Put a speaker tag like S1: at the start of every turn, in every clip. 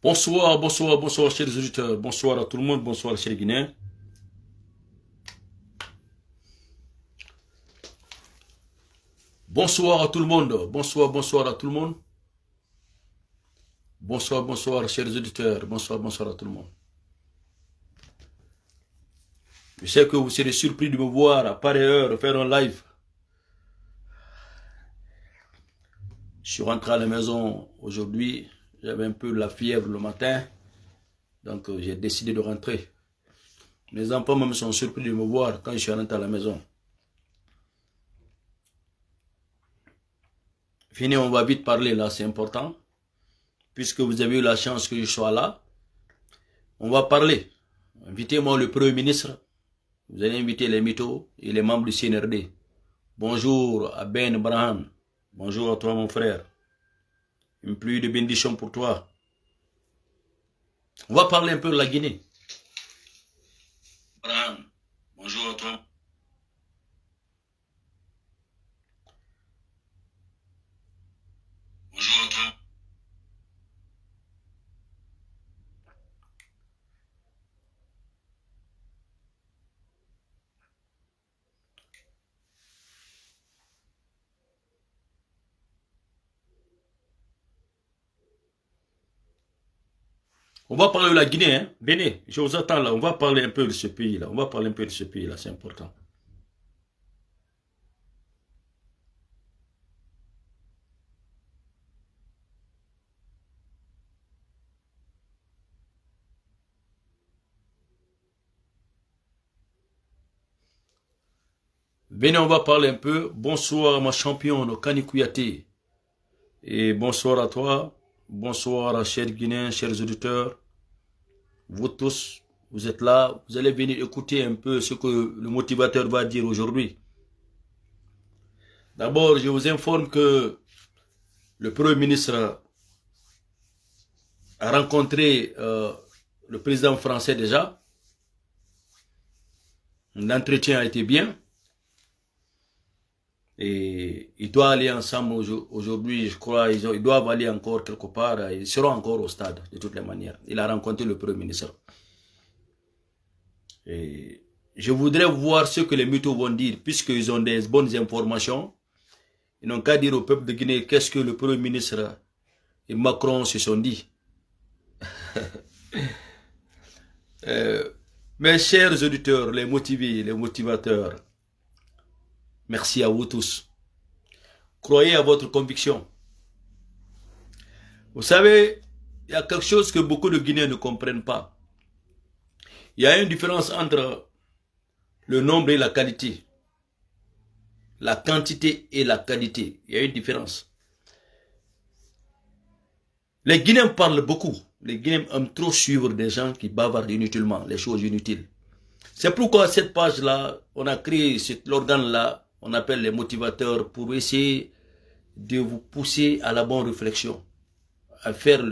S1: Bonsoir, bonsoir, bonsoir, chers auditeurs. Bonsoir à tout le monde, bonsoir, chers Guinéens. Bonsoir à tout le monde, bonsoir, bonsoir à tout le monde. Bonsoir, bonsoir, chers auditeurs. Bonsoir, bonsoir à tout le monde. Je sais que vous serez surpris de me voir à pareille heure faire un live. Je suis rentré à la maison aujourd'hui. J'avais un peu la fièvre le matin. Donc j'ai décidé de rentrer. Mes enfants même sont surpris de me voir quand je suis rentré à la maison. Fini, on va vite parler là, c'est important. Puisque vous avez eu la chance que je sois là, on va parler. Invitez-moi le Premier ministre. Vous allez inviter les mythos et les membres du CNRD. Bonjour à Ben Braham. Bonjour à toi mon frère. Une pluie de bénédictions pour toi. On va parler un peu de la Guinée. Braham, bonjour à toi. Bonjour à toi. On va parler de la Guinée, hein. Venez, je vous attends là. On va parler un peu de ce pays-là. On va parler un peu de ce pays-là, c'est important. Venez, on va parler un peu. Bonsoir à ma championne, Kani Kouyaté. Et bonsoir à toi. Bonsoir à chers Guinéens, chers auditeurs. Vous tous, vous êtes là. Vous allez venir écouter un peu ce que le motivateur va dire aujourd'hui. D'abord, je vous informe que le Premier ministre a rencontré le président français déjà. L'entretien a été bien. Et ils doivent aller ensemble aujourd'hui, je crois, ils doivent aller encore quelque part, ils seront encore au stade, de toutes les manières. Il a rencontré le Premier ministre. Et je voudrais voir ce que les mythos vont dire, puisqu'ils ont des bonnes informations. Ils n'ont qu'à dire au peuple de Guinée qu'est-ce que le Premier ministre et Macron se sont dit. Mes chers auditeurs, les motivés, les motivateurs, merci à vous tous. Croyez à votre conviction. Vous savez, il y a quelque chose que beaucoup de Guinéens ne comprennent pas. Il y a une différence entre le nombre et la qualité. La quantité et la qualité. Il y a une différence. Les Guinéens parlent beaucoup. Les Guinéens aiment trop suivre des gens qui bavardent inutilement, les choses inutiles. C'est pourquoi cette page-là, on a créé l'organe-là, on appelle les motivateurs, pour essayer de vous pousser à la bonne réflexion, à faire,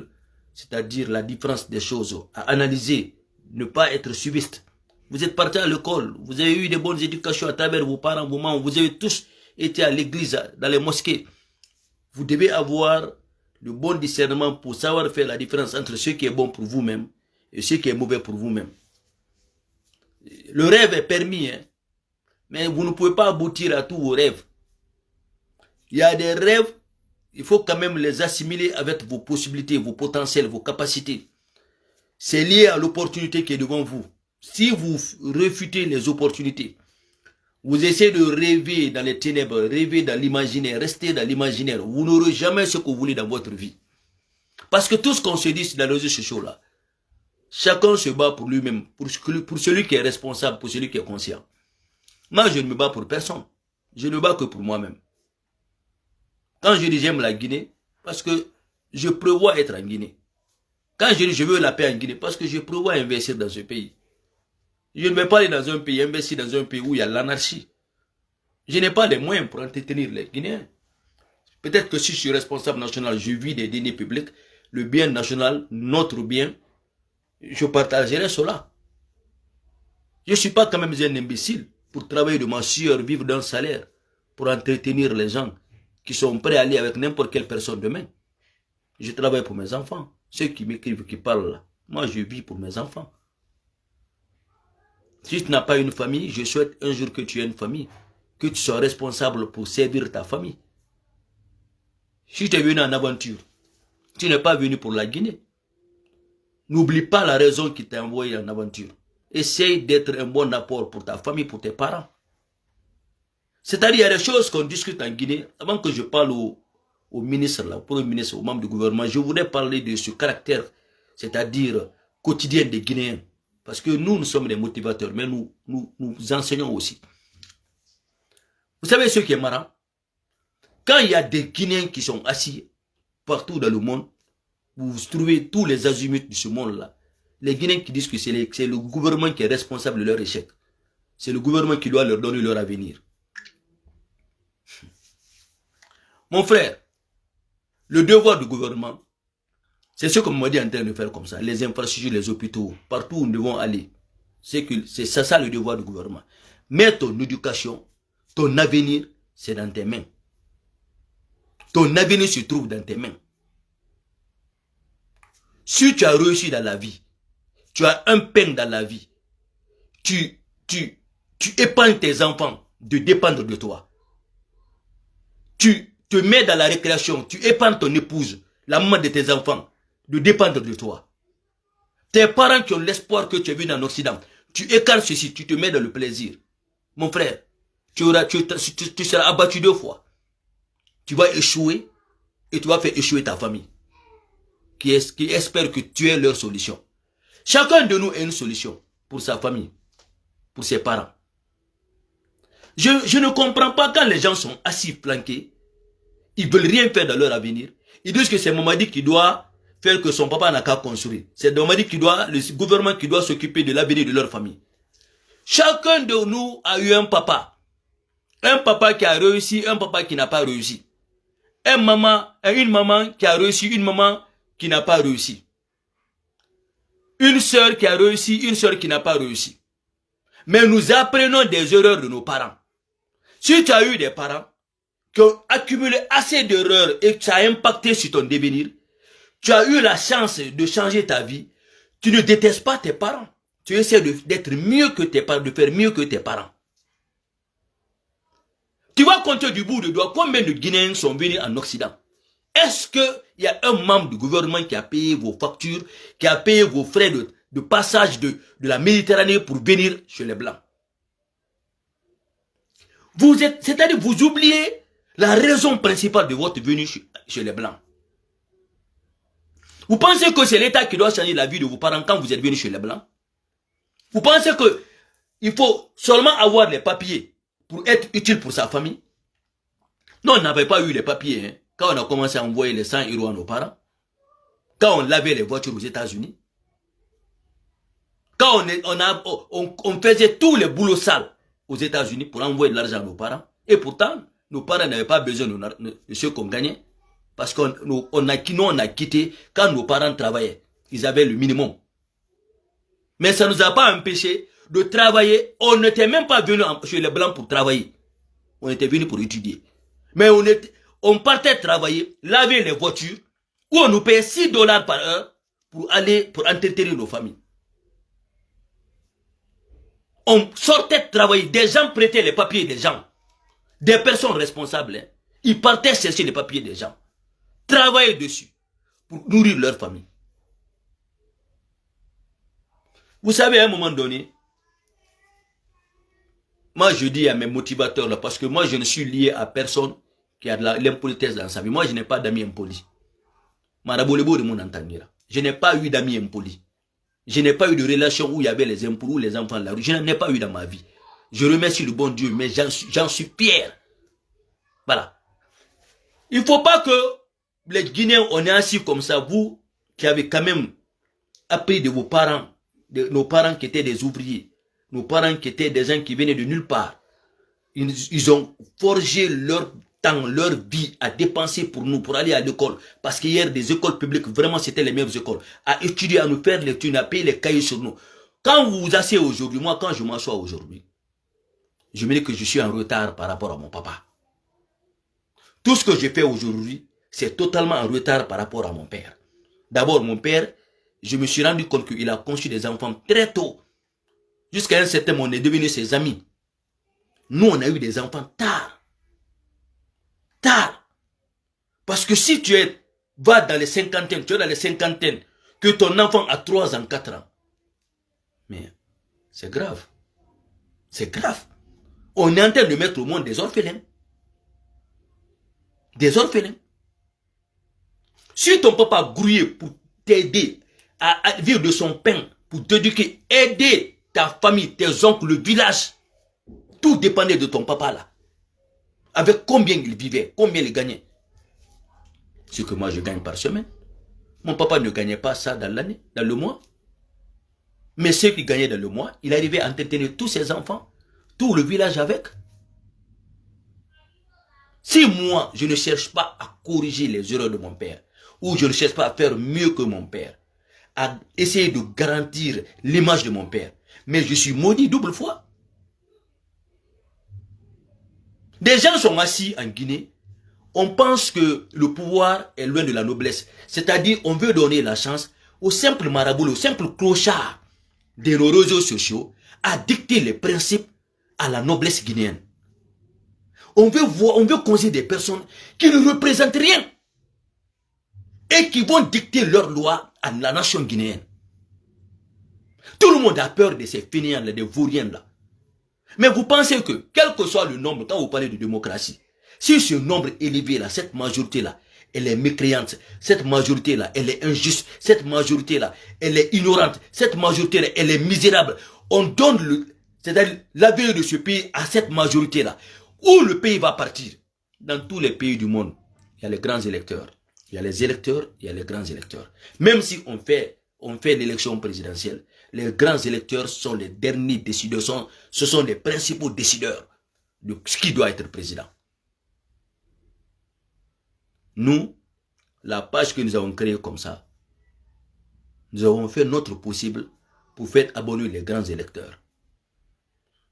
S1: c'est-à-dire la différence des choses, à analyser, ne pas être subiste. Vous êtes parti à l'école, vous avez eu de bonnes éducations à travers vos parents, vos mamans, vous avez tous été à l'église, dans les mosquées. Vous devez avoir le bon discernement pour savoir faire la différence entre ce qui est bon pour vous-même et ce qui est mauvais pour vous-même. Le rêve est permis, hein, mais vous ne pouvez pas aboutir à tous vos rêves. Il y a des rêves, il faut quand même les assimiler avec vos possibilités, vos potentiels, vos capacités. C'est lié à l'opportunité qui est devant vous. Si vous refutez les opportunités, vous essayez de rêver dans les ténèbres, rêver dans l'imaginaire, rester dans l'imaginaire, vous n'aurez jamais ce que vous voulez dans votre vie. Parce que tout ce qu'on se dit dans les réseaux sociaux là, chacun se bat pour lui-même, pour celui qui est responsable, pour celui qui est conscient. Moi, je ne me bats pour personne. Je ne me bats que pour moi-même. Quand je dis j'aime la Guinée, parce que je prévois être en Guinée. Quand je dis je veux la paix en Guinée, parce que je prévois investir dans ce pays. Je ne vais pas aller dans un pays, investir dans un pays où il y a l'anarchie. Je n'ai pas les moyens pour entretenir les Guinéens. Peut-être que si je suis responsable national, je vis des dîners publics, le bien national, notre bien, je partagerai cela. Je ne suis pas quand même un imbécile pour travailler de ma sueur, vivre d'un salaire, pour entretenir les gens qui sont prêts à aller avec n'importe quelle personne demain. Je travaille pour mes enfants. Ceux qui m'écrivent, qui parlent là, moi je vis pour mes enfants. Si tu n'as pas une famille, je souhaite un jour que tu aies une famille, que tu sois responsable pour servir ta famille. Si tu es venu en aventure, tu n'es pas venu pour la Guinée. N'oublie pas la raison qui t'a envoyé en aventure. Essaye d'être un bon apport pour ta famille, pour tes parents. C'est-à-dire, il y a des choses qu'on discute en Guinée. Avant que je parle au ministre, là, au premier ministre, aux membres du gouvernement, je voudrais parler de ce caractère, c'est-à-dire quotidien des Guinéens. Parce que nous sommes des motivateurs, mais nous enseignons aussi. Vous savez ce qui est marrant? Quand il y a des Guinéens qui sont assis partout dans le monde, vous trouvez tous les azimuts de ce monde-là. Les Guinéens qui disent que c'est le gouvernement qui est responsable de leur échec. C'est le gouvernement qui doit leur donner leur avenir. Mon frère, le devoir du gouvernement, c'est ce que Mamadi est en train de faire comme ça. Les infrastructures, les hôpitaux, partout où nous devons aller. C'est ça le devoir du gouvernement. Mais ton éducation, ton avenir, c'est dans tes mains. Ton avenir se trouve dans tes mains. Si tu as réussi dans la vie, tu as un pain dans la vie, tu épargnes tes enfants de dépendre de toi. Tu te mets dans la récréation, tu épargnes ton épouse, la maman de tes enfants, de dépendre de toi. Tes parents qui ont l'espoir que tu es venu en Occident, tu écartes ceci, tu te mets dans le plaisir. Mon frère, tu seras abattu 2 fois. Tu vas échouer et tu vas faire échouer ta famille qui espère que tu es leur solution. Chacun de nous a une solution pour sa famille, pour ses parents. Je ne comprends pas quand les gens sont assis flanqués, ils veulent rien faire dans leur avenir. Ils disent que c'est Mamadi qui doit faire que son papa n'a qu'à construire. C'est Mamadi qui doit, le gouvernement qui doit s'occuper de l'avenir de leur famille. Chacun de nous a eu un papa. Un papa qui a réussi, un papa qui n'a pas réussi. Une maman qui a réussi, une maman qui n'a pas réussi. Une sœur qui a réussi, une sœur qui n'a pas réussi. Mais nous apprenons des erreurs de nos parents. Si tu as eu des parents qui ont accumulé assez d'erreurs et que ça a impacté sur ton devenir, tu as eu la chance de changer ta vie, tu ne détestes pas tes parents. Tu essaies d'être mieux que tes parents, de faire mieux que tes parents. Tu vas compter du bout de doigt combien de Guinéens sont venus en Occident. Est-ce qu'il y a un membre du gouvernement qui a payé vos factures, qui a payé vos frais de passage de la Méditerranée pour venir chez les Blancs? C'est-à-dire vous oubliez la raison principale de votre venue chez les Blancs. Vous pensez que c'est l'État qui doit changer la vie de vos parents quand vous êtes venus chez les Blancs? Vous pensez qu'il faut seulement avoir les papiers pour être utile pour sa famille? Non, on n'avait pas eu les papiers, hein. Quand on a commencé à envoyer les 100 € à nos parents, quand on lavait les voitures aux États-Unis, quand on faisait tous les boulots sales aux États-Unis pour envoyer de l'argent à nos parents, et pourtant, nos parents n'avaient pas besoin de ce qu'on gagnait, parce qu'on a quitté quand nos parents travaillaient. Ils avaient le minimum. Mais ça ne nous a pas empêché de travailler. On n'était même pas venu chez les Blancs pour travailler. On était venu pour étudier. Mais on partait travailler, laver les voitures, où on nous payait 6 $ par heure pour entretenir nos familles. On sortait travailler, des gens prêtaient les papiers des gens, des personnes responsables. Hein. Ils partaient chercher les papiers des gens, travailler dessus pour nourrir leur famille. Vous savez, à un moment donné, moi je dis à mes motivateurs là, parce que moi je ne suis lié à personne qui a de l'impolitesse dans sa vie. Moi je n'ai pas d'amis impolis. Je n'ai pas eu d'amis impolis. Je n'ai pas eu de relation où il y avait les impôts ou les enfants de la rue. Je n'en ai pas eu dans ma vie. Je remercie le bon Dieu, mais j'en suis fier. Voilà. Il ne faut pas que les Guinéens, on est assis comme ça, vous qui avez quand même appris de vos parents, de nos parents qui étaient des ouvriers, nos parents qui étaient des gens qui venaient de nulle part. Ils ont forgé leur temps, leur vie à dépenser pour nous, pour aller à l'école. Parce qu'hier, des écoles publiques, vraiment, c'était les meilleures écoles. À étudier, à nous faire les thunes, à payer les cahiers sur nous. Quand vous vous asseyez aujourd'hui, moi, quand je m'assois aujourd'hui, je me dis que je suis en retard par rapport à mon papa. Tout ce que je fais aujourd'hui, c'est totalement en retard par rapport à mon père. D'abord, mon père, je me suis rendu compte qu'il a conçu des enfants très tôt. Jusqu'à un certain moment, on est devenus ses amis. Nous, on a eu des enfants tard. Tard. Parce que si tu vas dans les cinquantaines, tu es dans les cinquantaines, que ton enfant a 3 ans, 4 ans, mais c'est grave. C'est grave. On est en train de mettre au monde des orphelins. Des orphelins. Si ton papa a grouillé pour t'aider à vivre de son pain, pour t'éduquer, aider ta famille, tes oncles, le village, tout dépendait de ton papa là. Avec combien il vivait, combien il gagnait. Ce que moi je gagne par semaine. Mon papa ne gagnait pas ça dans l'année, dans le mois. Mais ce qu'il gagnait dans le mois, il arrivait à entretenir tous ses enfants, tout le village avec. Si moi, je ne cherche pas à corriger les erreurs de mon père, ou je ne cherche pas à faire mieux que mon père, à essayer de garantir l'image de mon père, mais je suis maudit double fois. Des gens sont assis en Guinée, on pense que le pouvoir est loin de la noblesse. C'est-à-dire, on veut donner la chance aux simples marabouts, aux simples clochards de nos réseaux sociaux à dicter les principes à la noblesse guinéenne. On veut causer des personnes qui ne représentent rien et qui vont dicter leurs lois à la nation guinéenne. Tout le monde a peur de ces fainéants-là, des vauriens-là. Mais vous pensez que, quel que soit le nombre, quand vous parlez de démocratie, si ce nombre élevé-là, cette majorité-là, elle est mécréante, cette majorité-là, elle est injuste, cette majorité-là, elle est ignorante, cette majorité-là, elle est misérable, on donne c'est-à-dire l'avenir de ce pays à cette majorité-là. Où le pays va partir? Dans tous les pays du monde, il y a les grands électeurs. Il y a les électeurs, il y a les grands électeurs. Même si on fait l'élection présidentielle, les grands électeurs sont les derniers décideurs, ce sont les principaux décideurs de ce qui doit être président. Nous, la page que nous avons créée comme ça, nous avons fait notre possible pour faire abonner les grands électeurs.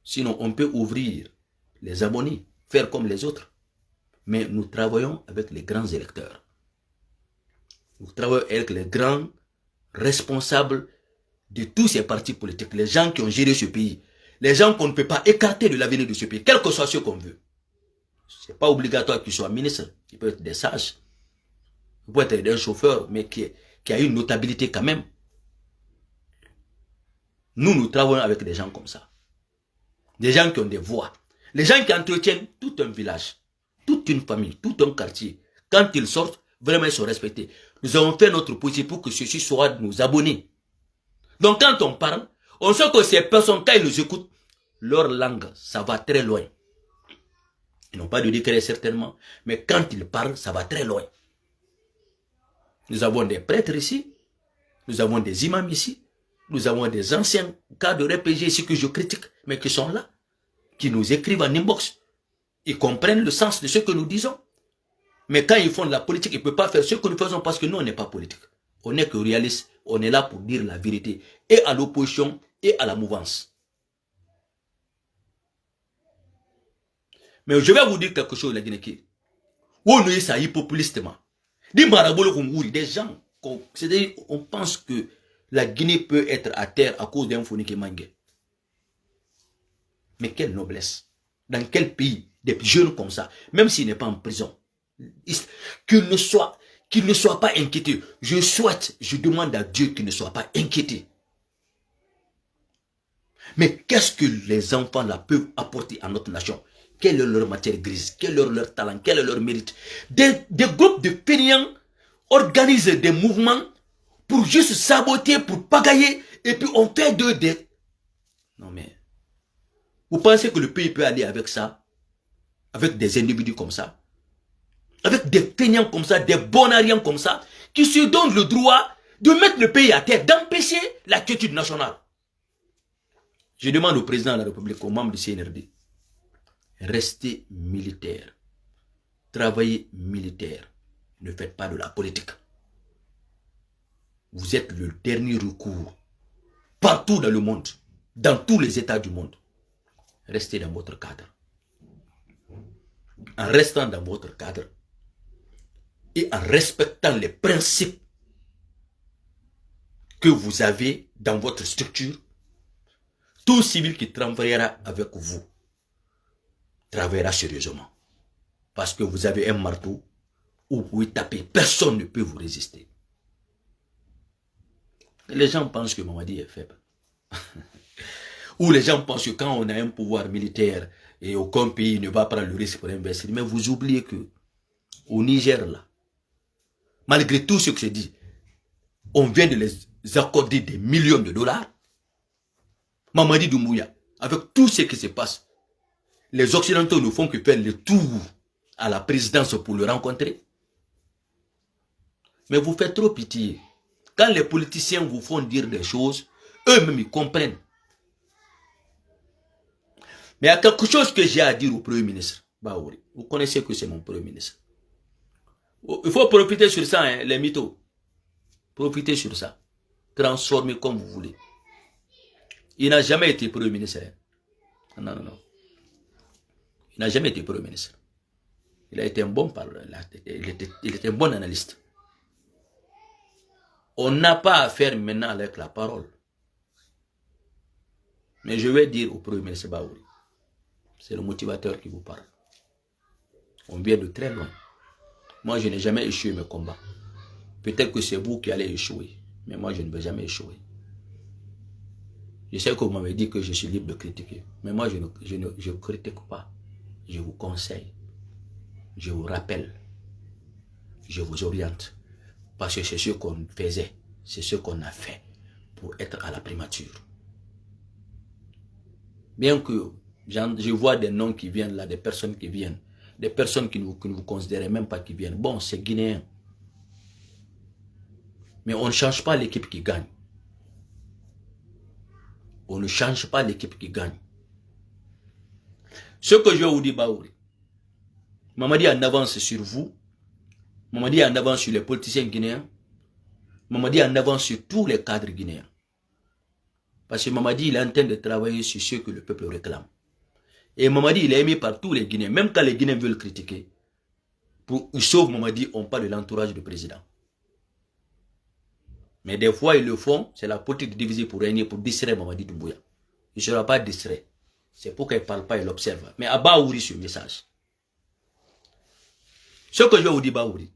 S1: Sinon, on peut ouvrir les abonnés, faire comme les autres. Mais nous travaillons avec les grands électeurs. Nous travaillons avec les grands responsables de tous ces partis politiques, les gens qui ont géré ce pays, les gens qu'on ne peut pas écarter de l'avenir de ce pays, quel que soit ce qu'on veut. Ce n'est pas obligatoire qu'ils soient ministres, ils peuvent être des sages, ils peuvent être des chauffeurs, mais qui a une notabilité quand même. Nous travaillons avec des gens comme ça. Des gens qui ont des voix. Les gens qui entretiennent tout un village, toute une famille, tout un quartier. Quand ils sortent, vraiment ils sont respectés. Nous avons fait notre possible pour que ceux-ci soient nos abonnés. Donc quand on parle, on sait que ces personnes, quand ils nous écoutent, leur langue, ça va très loin. Ils n'ont pas de décret certainement, mais quand ils parlent, ça va très loin. Nous avons des prêtres ici, nous avons des imams ici, nous avons des anciens cas de RPG ici que je critique, mais qui sont là, qui nous écrivent en inbox. Ils comprennent le sens de ce que nous disons. Mais quand ils font de la politique, ils ne peuvent pas faire ce que nous faisons parce que nous, on n'est pas politique. On n'est que réaliste. On est là pour dire la vérité. Et à l'opposition et à la mouvance. Mais je vais vous dire quelque chose, la Guinée. On nous ça populistement. Des gens, c'est-à-dire, on pense que la Guinée peut être à terre à cause d'un Fonike Mangue. Mais quelle noblesse. Dans quel pays, des jeunes comme ça, même s'il n'est pas en prison, qu'il ne soit pas inquiété. Je souhaite, je demande à Dieu qu'il ne soit pas inquiété. Mais qu'est-ce que les enfants là peuvent apporter à notre nation? Quelle est leur matière grise? Quel est leur talent? Quel est leur mérite? Des groupes de payants organisent des mouvements pour juste saboter, pour pagailler, et puis on fait d'eux des... Non mais, vous pensez que le pays peut aller avec ça? Avec des individus comme ça? Avec des feignants comme ça, des bonariens comme ça, qui se donnent le droit de mettre le pays à terre, d'empêcher la quiétude nationale. Je demande au président de la République, aux membres du CNRD, restez militaire, travaillez militaire, ne faites pas de la politique. Vous êtes le dernier recours, partout dans le monde, dans tous les États du monde. Restez dans votre cadre. En restant dans votre cadre, et en respectant les principes que vous avez dans votre structure, tout civil qui travaillera avec vous travaillera sérieusement. Parce que vous avez un marteau où vous pouvez taper, personne ne peut vous résister. Les gens pensent que Mamadi est faible. Ou les gens pensent que quand on a un pouvoir militaire et aucun pays ne va prendre le risque pour investir. Mais vous oubliez que au Niger, là, malgré tout ce que je dis, on vient de les accorder des millions de dollars. Mamadi Doumbouya, avec tout ce qui se passe, les Occidentaux ne font que faire le tour à la présidence pour le rencontrer. Mais vous faites trop pitié. Quand les politiciens vous font dire des choses, eux-mêmes ils comprennent. Mais il y a quelque chose que j'ai à dire au Premier ministre. Baouri. Vous connaissez que c'est mon Premier ministre. Il faut profiter sur ça, hein, les mythos. Profitez sur ça. Transformez comme vous voulez. Il n'a jamais été Premier ministre. Hein. Non, non, non. Il n'a jamais été Premier ministre. Il a été un bon parleur. Il était un bon analyste. On n'a pas à faire maintenant avec la parole. Mais je vais dire au Premier ministre Baouri. C'est le motivateur qui vous parle. On vient de très loin. Moi, je n'ai jamais échoué mes combats. Peut-être que c'est vous qui allez échouer. Mais moi, je ne vais jamais échouer. Je sais que vous m'avez dit que je suis libre de critiquer. Mais moi, je ne critique pas. Je vous conseille. Je vous rappelle. Je vous oriente. Parce que c'est ce qu'on faisait. C'est ce qu'on a fait pour être à la primature. Bien que je vois des noms qui viennent là, des personnes qui viennent. Des personnes qui ne vous considérez même pas qui viennent. Bon, c'est guinéen. Mais on ne change pas l'équipe qui gagne. On ne change pas l'équipe qui gagne. Ce que je vous dis, Baouri, Mamadi en avance sur vous. Mamadi en avance sur les politiciens guinéens. Mamadi en avance sur tous les cadres guinéens. Parce que Mamadi, il est en train de travailler sur ce que le peuple réclame. Et Mamadi, il est aimé par tous les Guinéens. Même quand les Guinéens veulent critiquer, pour ils sauvent Mamadi, on parle de l'entourage du président. Mais des fois, ils le font, c'est la politique de diviser pour régner, pour distraire Mamadi Doumbouya. Il ne sera pas distrait. C'est pour qu'il ne parle pas, il observe. Mais à Baouri, ce message. Ce que je vais vous dire, Baouri,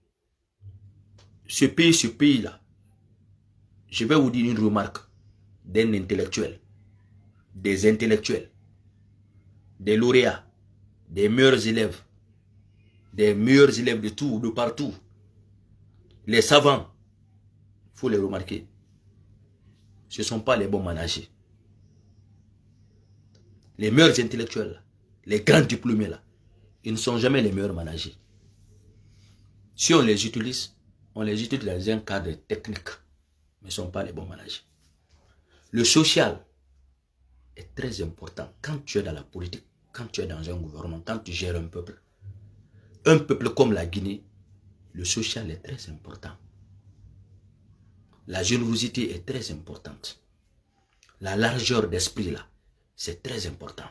S1: ce pays-là, je vais vous dire une remarque d'un intellectuel, des intellectuels, des lauréats, des meilleurs élèves de tout, de partout. Les savants, il faut les remarquer. Ce ne sont pas les bons managers. Les meilleurs intellectuels, les grands diplômés, là, ils ne sont jamais les meilleurs managers. Si on les utilise dans un cadre technique, mais ce ne sont pas les bons managers. Le social est très important. Quand tu es dans la politique, quand tu es dans un gouvernement, quand tu gères un peuple comme la Guinée, le social est très important. La générosité est très importante. La largeur d'esprit, là, c'est très important.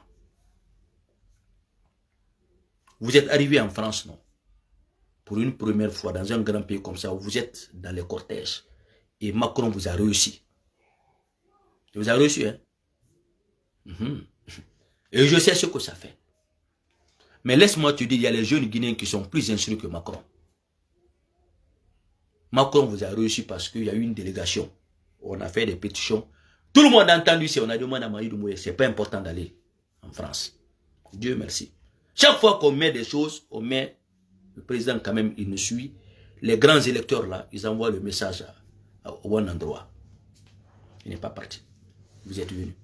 S1: Vous êtes arrivé en France, non? Pour une première fois dans un grand pays comme ça, vous êtes dans les cortèges. Et Macron vous a réussi. Il vous a reçu, hein? Et je sais ce que ça fait. Mais laisse-moi te dire, il y a les jeunes Guinéens qui sont plus instruits que Macron. Macron vous a réussi parce qu'il y a eu une délégation. On a fait des pétitions. Tout le monde a entendu ça. On a demandé à Mamadi Doumbouya, c'est pas important d'aller en France. Dieu merci. Chaque fois qu'on met des choses, on met le président quand même, il nous suit. Les grands électeurs là, ils envoient le message au bon endroit. Il n'est pas parti. Vous êtes venu.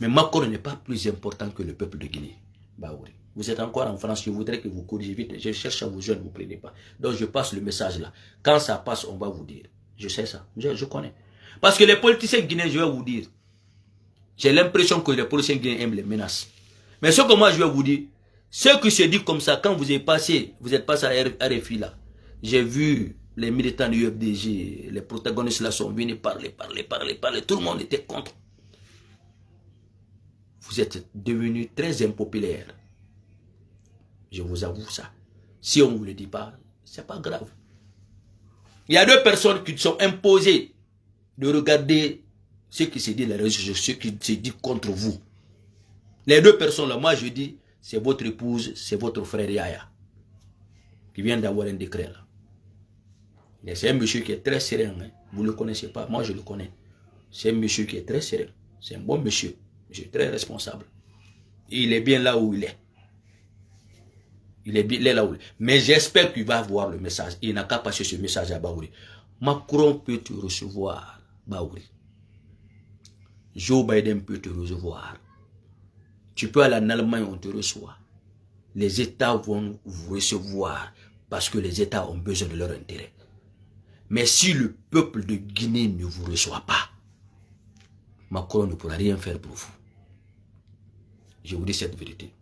S1: Mais Macron n'est pas plus important que le peuple de Guinée. Baouri. Vous êtes encore en France, je voudrais que vous corrigez vite. Je cherche à vous joindre, vous ne prenez pas. Donc je passe le message là. Quand ça passe, on va vous dire. Je sais ça, je connais. Parce que les politiciens guinéens, je vais vous dire, j'ai l'impression que les politiciens guinéens aiment les menaces. Mais ce que moi je vais vous dire, ce qui se dit comme ça, quand vous êtes passé à RFI là, j'ai vu les militants du UFDG, les protagonistes là sont venus parler. Tout le monde était contre. Vous êtes devenu très impopulaire. Je vous avoue ça. Si on ne vous le dit pas, c'est pas grave. Il y a deux personnes qui sont imposées de regarder ce qui se dit dans les réseaux sociaux, ce qui se dit contre vous. Les deux personnes là, moi je dis, c'est votre épouse, c'est votre frère Yaya, qui vient d'avoir un décret là. C'est un monsieur qui est très serein, hein. Vous ne le connaissez pas, moi je le connais. C'est un monsieur qui est très serein, c'est un bon monsieur, monsieur très responsable. Et il est bien là où il est. Il est bien là où il est. Mais j'espère qu'il va voir le message. Il n'a qu'à passer ce message à Baouri. Macron peut te recevoir, Baouri. Joe Biden peut te recevoir. Tu peux aller en Allemagne, on te reçoit. Les États vont vous recevoir parce que les États ont besoin de leur intérêt. Mais si le peuple de Guinée ne vous reçoit pas, Macron ne pourra rien faire pour vous. Je vous dis cette vérité.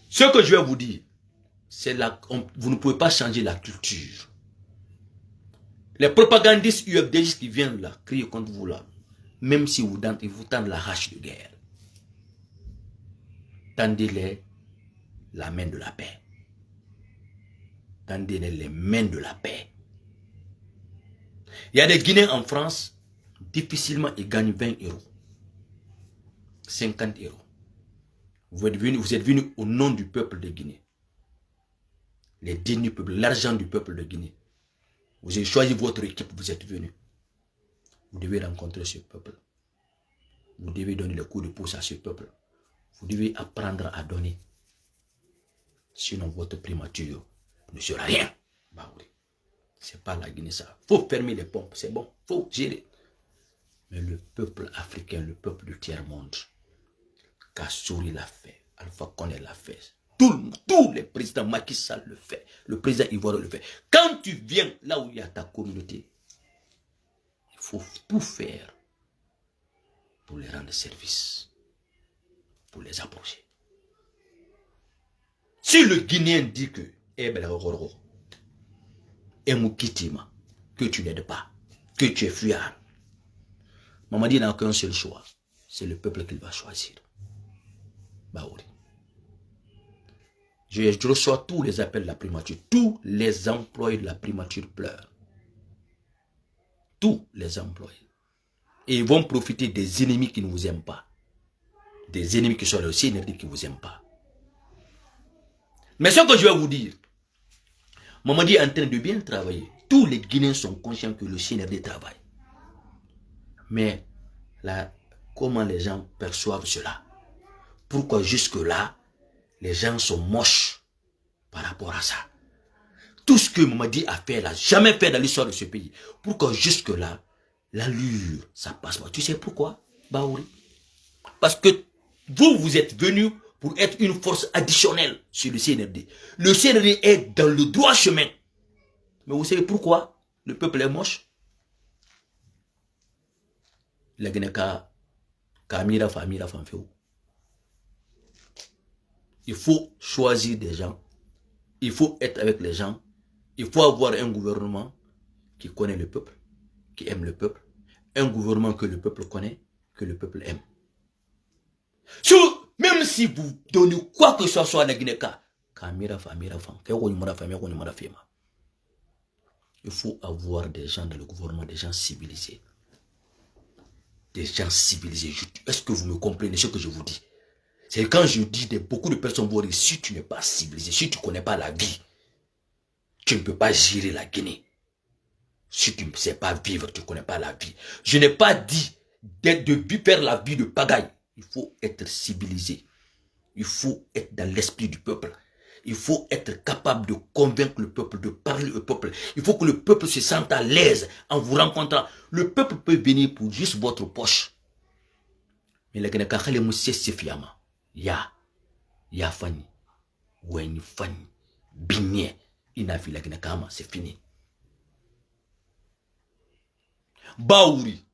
S1: Ce que je vais vous dire, c'est vous ne pouvez pas changer la culture. Les propagandistes UFDistes qui viennent là, crier contre vous là, même si ils vous tendent la hache de guerre, tendez-les la main de la paix. Tendez-les les mains de la paix. Il y a des Guinéens en France, difficilement ils gagnent 20 euros, 50 euros. Vous êtes venus au nom du peuple de Guinée. Les dînes du peuple, l'argent du peuple de Guinée. Vous avez choisi votre équipe, vous êtes venus. Vous devez rencontrer ce peuple. Vous devez donner le coup de pouce à ce peuple. Vous devez apprendre à donner. Sinon, votre primature ne sera rien. Bah oui. C'est pas la Guinée ça. Il faut fermer les pompes, c'est bon. Il faut gérer. Mais le peuple africain, le peuple du tiers-monde, Kassouri l'a fait, Alpha Condé l'a fait. Tous les présidents, Macky Sall le fait. Le président Ivoire le fait. Quand tu viens là où il y a ta communauté, il faut tout faire pour les rendre service, pour les approcher. Si le Guinéen dit que, que tu n'aides pas, que tu es fuyard, Mamadi n'a qu'un seul choix, c'est le peuple qu'il va choisir. Baouri. Je reçois tous les appels de la primature. Tous les employés de la primature pleurent. Tous les employés. Et ils vont profiter des ennemis qui ne vous aiment pas. Des ennemis qui sont là aussi, qui ne vous aiment pas. Mais ce que je vais vous dire, Mamadi est en train de bien travailler. Tous les Guinéens sont conscients que le CNRD travaille. Mais là, comment les gens perçoivent cela? Pourquoi jusque-là, les gens sont moches par rapport à ça? Tout ce que Mamadi a fait, là, jamais fait dans l'histoire de ce pays. Pourquoi jusque-là, l'allure, ça passe pas? Tu sais pourquoi, Baouri? Parce que vous êtes venus pour être une force additionnelle sur le CNRD. Le CNRD est dans le droit chemin. Mais vous savez pourquoi le peuple est moche? La Guinée-Ka, Kamira, Famira, Fanfeo. Il faut choisir des gens. Il faut être avec les gens. Il faut avoir un gouvernement qui connaît le peuple, qui aime le peuple. Un gouvernement que le peuple connaît, que le peuple aime. Même si vous donnez quoi que ce soit à la Guinée-Ka, il faut avoir des gens dans le gouvernement, des gens civilisés. Des gens civilisés. Est-ce que vous me comprenez ce que je vous dis? C'est quand je dis que beaucoup de personnes vont dire, si tu n'es pas civilisé, si tu ne connais pas la vie, tu ne peux pas gérer la Guinée. Si tu ne sais pas vivre, tu ne connais pas la vie. Je n'ai pas dit de faire la vie de pagaille. Il faut être civilisé. Il faut être dans l'esprit du peuple. Il faut être capable de convaincre le peuple, de parler au peuple. Il faut que le peuple se sente à l'aise en vous rencontrant. Le peuple peut venir pour juste votre poche. Mais les Guinéens, Ya Fanny, Weni Fanny, Bigné, Inafi la Guinée-Kama, c'est fini. Baouri,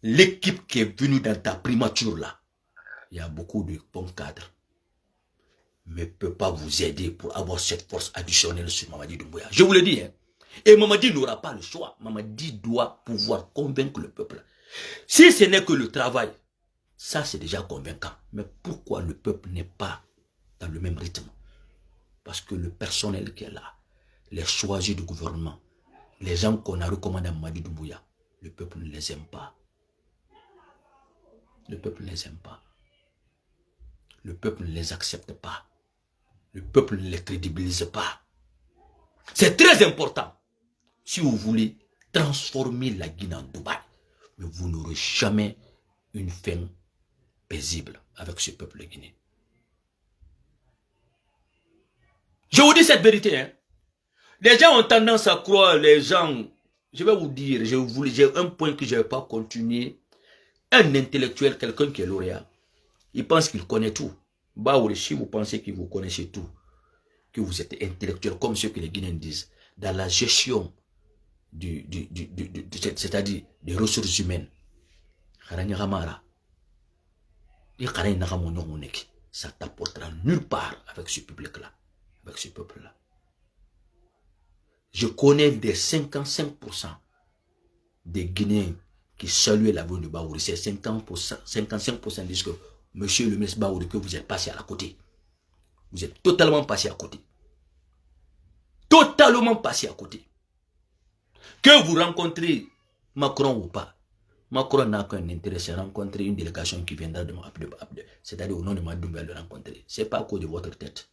S1: l'équipe qui est venue dans ta primature là, il y a beaucoup de bons cadres, mais ne peut pas vous aider pour avoir cette force additionnelle sur Mamadi Doumbouya. Je vous le dis, hein. Et Mamadi n'aura pas le choix. Mamadi doit pouvoir convaincre le peuple. Si ce n'est que le travail, ça c'est déjà convaincant. Mais pourquoi le peuple n'est pas dans le même rythme? Parce que le personnel qui est là, les choisis du gouvernement, les gens qu'on a recommandés à Mamadi Doumbouya, le peuple ne les aime pas. Le peuple ne les aime pas. Le peuple ne les accepte pas. Le peuple ne les crédibilise pas. C'est très important. Si vous voulez transformer la Guinée en Dubaï, mais vous n'aurez jamais une fin paisible avec ce peuple guinéen. Je vous dis cette vérité. Hein. Les gens ont tendance à croire, les gens, je vais vous dire, j'ai un point que je ne vais pas continuer. Un intellectuel, quelqu'un qui est lauréat, il pense qu'il connaît tout. Baouri, si vous pensez que vous connaissez tout, que vous êtes intellectuel, comme ce que les Guinéens disent, dans la gestion c'est-à-dire des ressources humaines, ça t'apportera nulle part avec ce public-là, avec ce peuple-là. Je connais des 55% des Guinéens qui saluaient la venue de Baouri. C'est 55% disent que, monsieur le ministre Baouri, que vous êtes passé à la côté. Vous êtes totalement passé à côté. Totalement passé à côté. Que vous rencontrez Macron ou pas, Macron n'a qu'un intérêt, c'est rencontrer une délégation qui viendra de Abde, c'est-à-dire au nom de Madoumba le rencontrer. Ce n'est pas à cause de votre tête.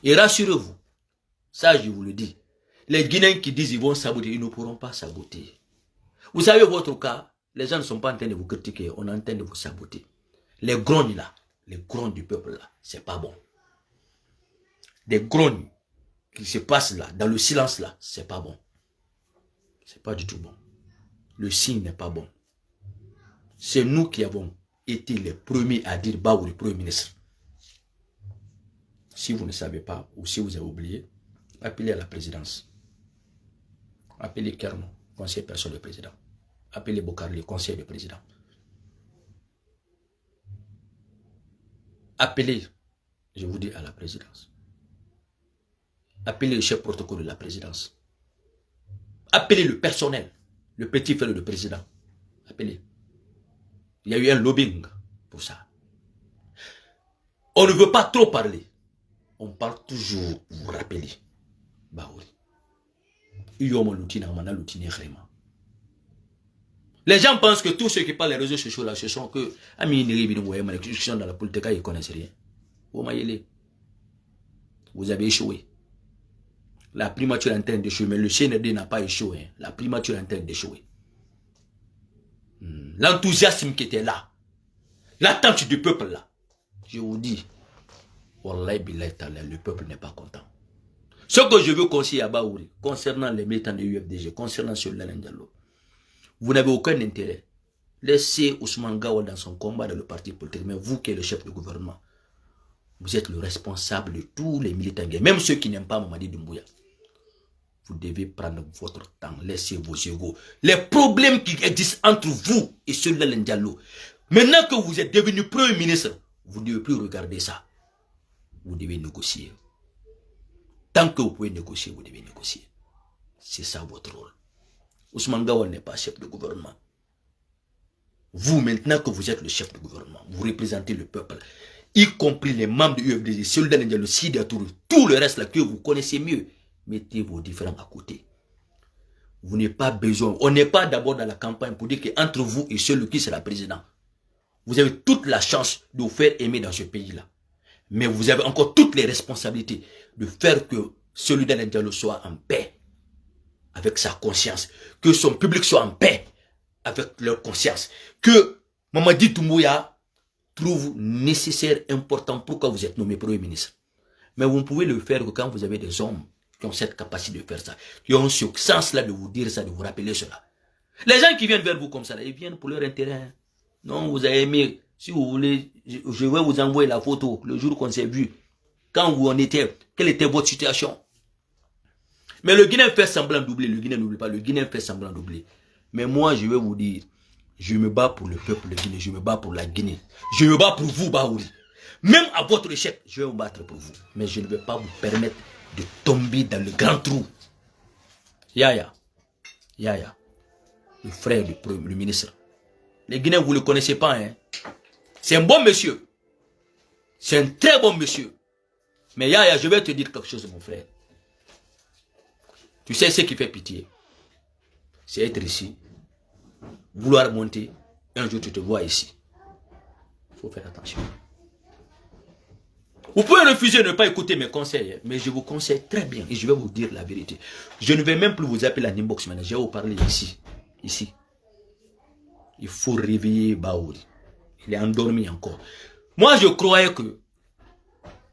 S1: Et rassurez-vous, ça je vous le dis, les Guinéens qui disent qu'ils vont saboter, ils ne pourront pas saboter. Vous savez votre cas, les gens ne sont pas en train de vous critiquer, on est en train de vous saboter. Les grognes là, les grognes du peuple là, c'est pas bon. Des grognes qui se passent là, dans le silence là, c'est pas bon. C'est pas du tout bon. Le signe n'est pas bon. C'est nous qui avons été les premiers à dire Baouri, Premier ministre. Si vous ne savez pas, ou si vous avez oublié, appelez à la présidence. Appelez Kerno, conseiller personnel du président. Appelez Bokarli, conseiller du président. Appelez, je vous dis, à la présidence. Appelez le chef protocole de la présidence. Appelez le personnel, le petit frère du président. Appelez. Il y a eu un lobbying pour ça. On ne veut pas trop parler. On parle toujours, vous vous rappelez. Baouri. Les gens pensent que tous ceux qui parlent les réseaux sociaux là, ce sont que qui sont dans la politique, ils ne connaissent rien. Vous avez échoué. La primature est en train d'échouer, mais le CNRD n'a pas échoué. Hein. La primature est en train d'échouer. L'enthousiasme qui était là, l'attente du peuple là, je vous dis, Wallahi billahi ta'ala, le peuple n'est pas content. Ce que je veux conseiller à Baouri, concernant les militants de l'UFDG, concernant Soldat Diallo, vous n'avez aucun intérêt. Laissez Ousmane Gawa dans son combat dans le parti politique, mais vous qui êtes le chef du gouvernement, vous êtes le responsable de tous les militants, même ceux qui n'aiment pas Mamadi Doumbouya. Vous devez prendre votre temps, laissez vos égos. Les problèmes qui existent entre vous et Soldat Diallo, maintenant que vous êtes devenu Premier ministre, vous ne devez plus regarder ça. Vous devez négocier. Tant que vous pouvez négocier, vous devez négocier. C'est ça votre rôle. Ousmane Gawal n'est pas chef de gouvernement. Vous, maintenant que vous êtes le chef de gouvernement, vous représentez le peuple, y compris les membres de l'UFDG, Soldats Diallo, Sidi Touré, tout le reste là que vous connaissez mieux. Mettez vos différends à côté. Vous n'avez pas besoin. On n'est pas d'abord dans la campagne pour dire qu'entre vous et celui qui sera président, vous avez toute la chance de vous faire aimer dans ce pays-là. Mais vous avez encore toutes les responsabilités de faire que celui d'Alain Diallo soit en paix avec sa conscience, que son public soit en paix avec leur conscience, que Mamadi Doumbouya trouve nécessaire, important, pourquoi vous êtes nommé Premier ministre. Mais vous ne pouvez le faire que quand vous avez des hommes qui ont cette capacité de faire ça, qui ont ce sens-là de vous dire ça, de vous rappeler cela. Les gens qui viennent vers vous comme ça, là, ils viennent pour leur intérêt. Non, vous avez aimé. Si vous voulez, je vais vous envoyer la photo le jour qu'on s'est vu. Quand vous en étiez, quelle était votre situation? Mais le Guinéen fait semblant d'oublier. Le Guinéen n'oublie pas. Le Guinéen fait semblant d'oublier. Mais moi, je vais vous dire, je me bats pour le peuple de Guinée. Je me bats pour la Guinée. Je me bats pour vous, Baouri. Même à votre échec, je vais me battre pour vous. Mais je ne vais pas vous permettre de tomber dans le grand trou. Yaya. Yaya. Le frère du ministre. Les Guinéens, vous ne le connaissez pas, hein. C'est un bon monsieur. C'est un très bon monsieur. Mais Yaya, je vais te dire quelque chose, mon frère. Tu sais ce qui fait pitié? C'est être ici, vouloir monter, un jour tu te vois ici. Il faut faire attention. Vous pouvez refuser de ne pas écouter mes conseils, mais je vous conseille très bien et je vais vous dire la vérité. Je ne vais même plus vous appeler la Nimbox maintenant, je vais vous parler ici. Ici. Il faut réveiller Baouri. Il est endormi encore. Moi, je croyais que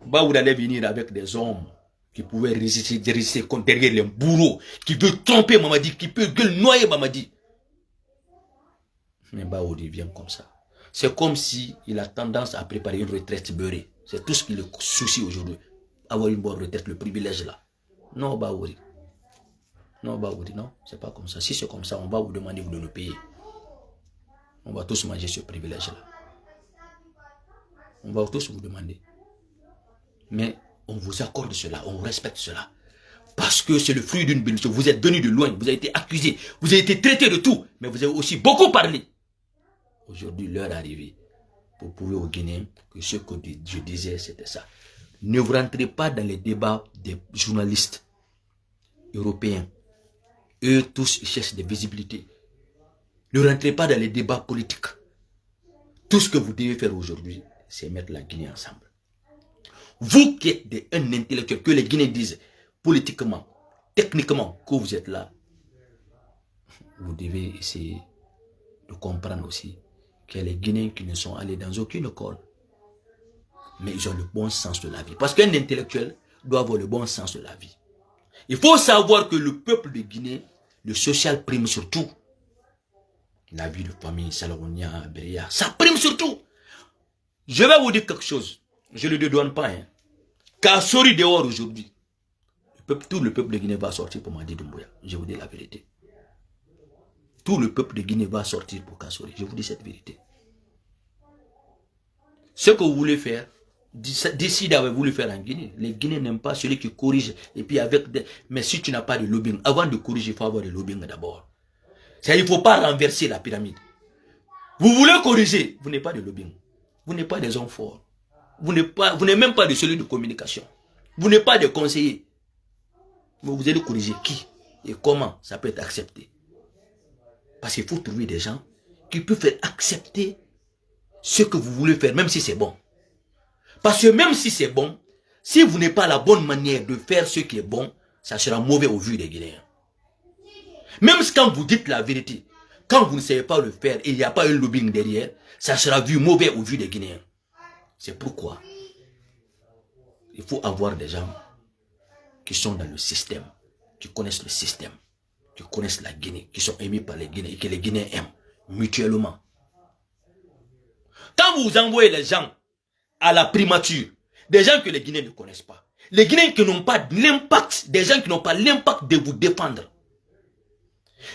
S1: Baouri allait venir avec des hommes qui pouvaient résister derrière les bourreaux, qui veulent tromper Mamadi, qui peuvent noyer Mamadi. Mais Baouri vient comme ça. C'est comme s'il a tendance à préparer une retraite beurrée. C'est tout ce qui le soucie aujourd'hui. Avoir une bonne retraite, le privilège là. Non, Baouri. Non, Baouri, non. C'est pas comme ça. Si c'est comme ça, on va vous demander de le payer. On va tous manger ce privilège là. On va tous vous demander. Mais on vous accorde cela, on respecte cela. Parce que c'est le fruit d'une bénédiction. Vous êtes venu de loin, vous avez été accusé, vous avez été traité de tout, mais vous avez aussi beaucoup parlé. Aujourd'hui, l'heure est arrivée pour prouver aux Guinéens que ce que je disais, c'était ça. Ne vous rentrez pas dans les débats des journalistes européens. Eux tous, ils cherchent des visibilités. Ne rentrez pas dans les débats politiques. Tout ce que vous devez faire aujourd'hui, c'est mettre la Guinée ensemble. Vous qui êtes un intellectuel, que les Guinéens disent politiquement, techniquement, que vous êtes là, vous devez essayer de comprendre aussi qu'il y a les Guinéens qui ne sont allés dans aucune école, mais ils ont le bon sens de la vie. Parce qu'un intellectuel doit avoir le bon sens de la vie. Il faut savoir que le peuple de Guinée, le social prime surtout. La vie de famille, Salonia, Beria, ça prime surtout. Je vais vous dire quelque chose. Je ne le dédouane pas. Hein. Kassori dehors aujourd'hui. Tout le peuple de Guinée va sortir pour Mamadi Doumbouya. Je vous dis la vérité. Tout le peuple de Guinée va sortir pour Kassori. Je vous dis cette vérité. Ce que vous voulez faire, d'ici d'avoir voulu faire en Guinée, les Guinéens n'aiment pas celui qui corrige. Et puis avec des... Mais si tu n'as pas de lobbying, avant de corriger, il faut avoir le lobbying d'abord. Il ne faut pas renverser la pyramide. Vous voulez corriger, vous n'avez pas de lobbying. Vous n'êtes pas des hommes forts. Vous n'êtes même pas de celui de communication. Vous n'êtes pas des conseillers. Mais vous allez corriger qui et comment ça peut être accepté. Parce qu'il faut trouver des gens qui peuvent faire accepter ce que vous voulez faire, même si c'est bon. Parce que même si c'est bon, si vous n'avez pas la bonne manière de faire ce qui est bon, ça sera mauvais au vu des Guinéens. Même quand vous dites la vérité, quand vous ne savez pas le faire et il n'y a pas un lobbying derrière, ça sera vu mauvais au vu des Guinéens. C'est pourquoi il faut avoir des gens qui sont dans le système, qui connaissent le système, qui connaissent la Guinée, qui sont aimés par les Guinéens et que les Guinéens aiment mutuellement. Quand vous envoyez les gens à la primature, des gens que les Guinéens ne connaissent pas, les Guinéens qui n'ont pas l'impact, des gens qui n'ont pas l'impact de vous défendre,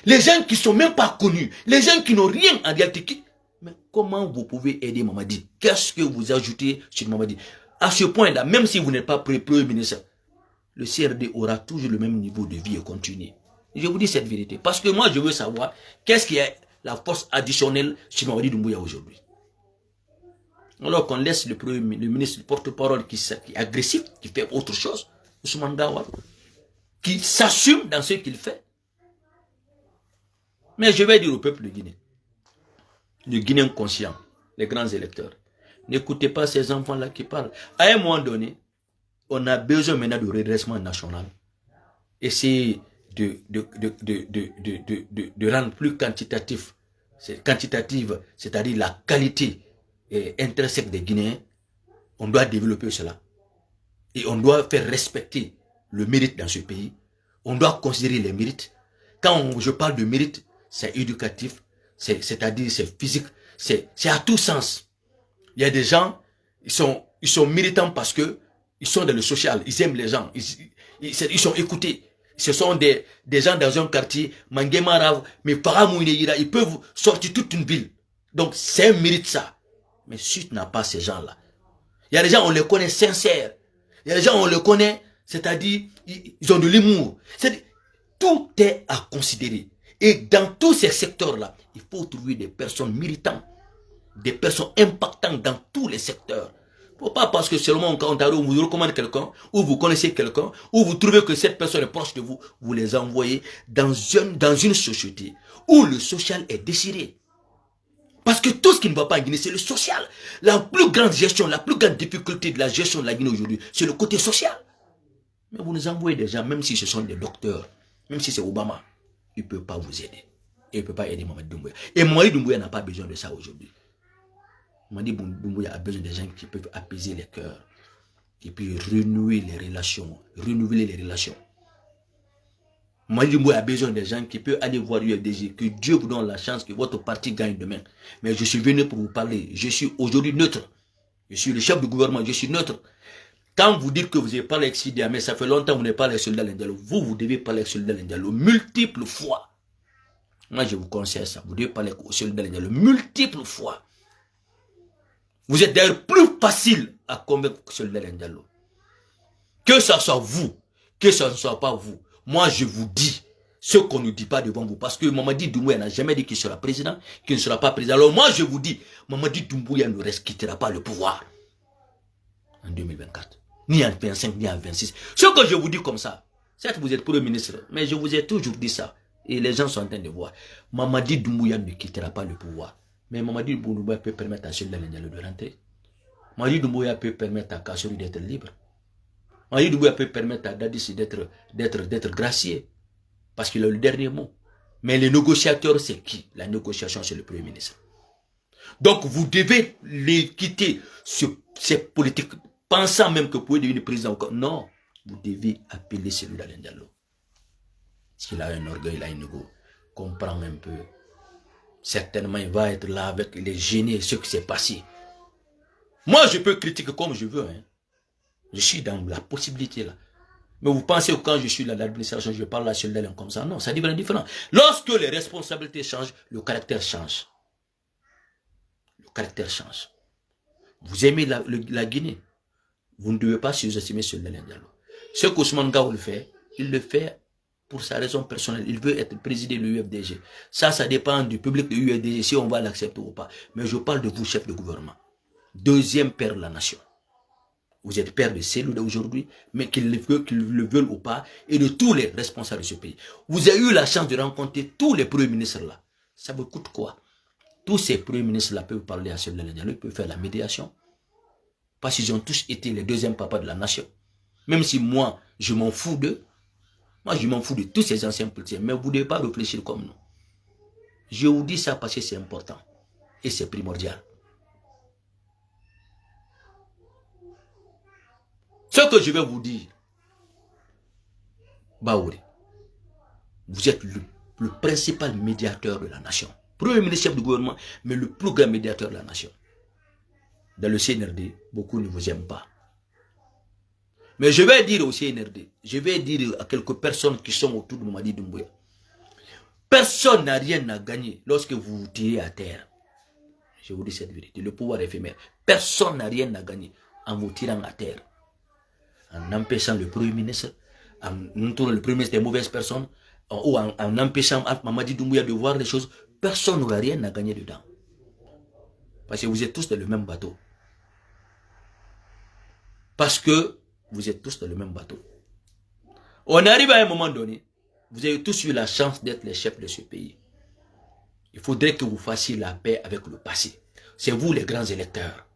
S1: les gens qui ne sont même pas connus, les gens qui n'ont rien en réalité. Mais comment vous pouvez aider Mamadi? Qu'est-ce que vous ajoutez sur Mamadi? À ce point-là, même si vous n'êtes pas Premier ministre, le CRD aura toujours le même niveau de vie et continue. Je vous dis cette vérité. Parce que moi, je veux savoir qu'est-ce qui est la force additionnelle sur Mamadi Doumbouya aujourd'hui. Alors qu'on laisse le ministre, le porte-parole qui est agressif, qui fait autre chose, Ousmane Dawa, qui s'assume dans ce qu'il fait. Mais je vais dire au peuple de Guinée, les Guinéens conscients, les grands électeurs, n'écoutez pas ces enfants-là qui parlent. À un moment donné, on a besoin maintenant de redressement national. Essayer de rendre plus quantitative, c'est-à-dire la qualité intrinsèque des Guinéens. On doit développer cela. Et on doit faire respecter le mérite dans ce pays. On doit considérer les mérites. Quand je parle de mérite, c'est éducatif, c'est-à-dire c'est physique, c'est à tout sens. Il y a des gens, ils sont méritants parce que ils sont dans le social, ils aiment les gens, ils sont écoutés. Ce sont des gens dans un quartier, Manguemara, mais Paramouineyira, ils peuvent sortir toute une ville. Donc c'est un mérite ça. Mais si tu n'as pas ces gens-là, il y a des gens, on les connaît sincères. Il y a des gens, on les connaît, c'est-à-dire, ils ont de l'humour. Tout est à considérer. Et dans tous ces secteurs-là, il faut trouver des personnes méritantes, des personnes impactantes dans tous les secteurs. Pas parce que seulement quand on vous recommande quelqu'un, ou vous connaissez quelqu'un, ou vous trouvez que cette personne est proche de vous, vous les envoyez dans une société où le social est désiré. Parce que tout ce qui ne va pas en Guinée, c'est le social. La plus grande gestion, la plus grande difficulté de la gestion de la Guinée aujourd'hui, c'est le côté social. Mais vous nous envoyez des gens, même si ce sont des docteurs, même si c'est Obama, il ne peut pas vous aider. Et il ne peut pas aider Mamadi Doumbouya. Et Mamadi Doumbouya n'a pas besoin de ça aujourd'hui. Mamadi Doumbouya a besoin des gens qui peuvent apaiser les cœurs, qui peuvent renouer les relations, renouveler les relations. Mamadi Doumbouya a besoin des gens qui peuvent aller voir l'UFDG, que Dieu vous donne la chance que votre parti gagne demain. Mais je suis venu pour vous parler. Je suis aujourd'hui neutre. Je suis le chef du gouvernement, je suis neutre. Quand vous dites que vous avez parlé avec Sidi Ahmed, ça fait longtemps que vous n'avez pas avec Soldat Diallo. Vous devez parler avec Soldat Diallo multiples fois. Moi, je vous conseille ça. Vous devez parler avec Soldat Diallo multiples fois. Vous êtes d'ailleurs plus facile à convaincre que Soldat Diallo. Que ce soit vous, que ce ne soit pas vous. Moi, je vous dis ce qu'on ne dit pas devant vous. Parce que Mamadi Doumbouya n'a jamais dit qu'il sera président, qu'il ne sera pas président. Alors moi, je vous dis, Mamadi Doumbouya ne quittera pas le pouvoir en 2024. Ni en 25, ni en 26. Ce que je vous dis comme ça, certes vous êtes Premier ministre, mais je vous ai toujours dit ça. Et les gens sont en train de voir. Mamadi Doumbouya ne quittera pas le pouvoir. Mais Mamadi Doumbouya peut permettre à Soldat Diallo de rentrer. Mamadi Doumbouya peut permettre à Kassouri d'être libre. Mamadi Doumbouya peut permettre à Dadis d'être gracié. Parce qu'il a le dernier mot. Mais les négociateurs, c'est qui? La négociation, c'est le Premier ministre. Donc, vous devez les quitter ces politiques, pensant même que vous pouvez devenir président. Non, vous devez appeler celui-là Diallo. S'il a un orgueil, il a un ego, comprend un peu. Certainement, il va être là avec les génies, ce qui s'est passé. Moi, je peux critiquer comme je veux. Hein. Je suis dans la possibilité là. Mais vous pensez que quand je suis là, l'administration, je parle à celui-là comme ça. Non, ça devient différent. Lorsque les responsabilités changent, le caractère change. Le caractère change. Vous aimez la Guinée. Vous ne devez pas sous-estimer celui-là Diallo. Ce qu'Ousmane Gaoul fait, il le fait pour sa raison personnelle. Il veut être président de l'UFDG. Ça dépend du public de l'UFDG, si on va l'accepter ou pas. Mais je parle de vous, chef de gouvernement. Deuxième père de la nation. Vous êtes père de celui aujourd'hui, mais qu'ils le veulent ou pas, et de tous les responsables de ce pays. Vous avez eu la chance de rencontrer tous les premiers ministres là. Ça vous coûte quoi? Tous ces premiers ministres là peuvent parler à celui-là, ils peuvent faire la médiation. Parce qu'ils ont tous été les deuxièmes papas de la nation. Même si moi, je m'en fous d'eux. Moi, je m'en fous de tous ces anciens politiciens. Mais vous ne devez pas réfléchir comme nous. Je vous dis ça parce que c'est important. Et c'est primordial. Ce que je vais vous dire, Baouri, vous êtes le principal médiateur de la nation. Premier ministre chef du gouvernement, mais le plus grand médiateur de la nation. Dans le CNRD, beaucoup ne vous aiment pas. Mais je vais dire au CNRD, je vais dire à quelques personnes qui sont autour de Mamadi Doumbouya, personne n'a rien à gagner lorsque vous vous tirez à terre. Je vous dis cette vérité, le pouvoir éphémère. Personne n'a rien à gagner en vous tirant à terre. En empêchant le Premier ministre, en montrant le Premier ministre des mauvaises personnes, ou en empêchant Mamadi Doumbouya de voir les choses, personne n'aura rien à gagner dedans. Parce que vous êtes tous dans le même bateau. Parce que vous êtes tous dans le même bateau. On arrive à un moment donné, vous avez tous eu la chance d'être les chefs de ce pays. Il faudrait que vous fassiez la paix avec le passé. C'est vous les grands électeurs.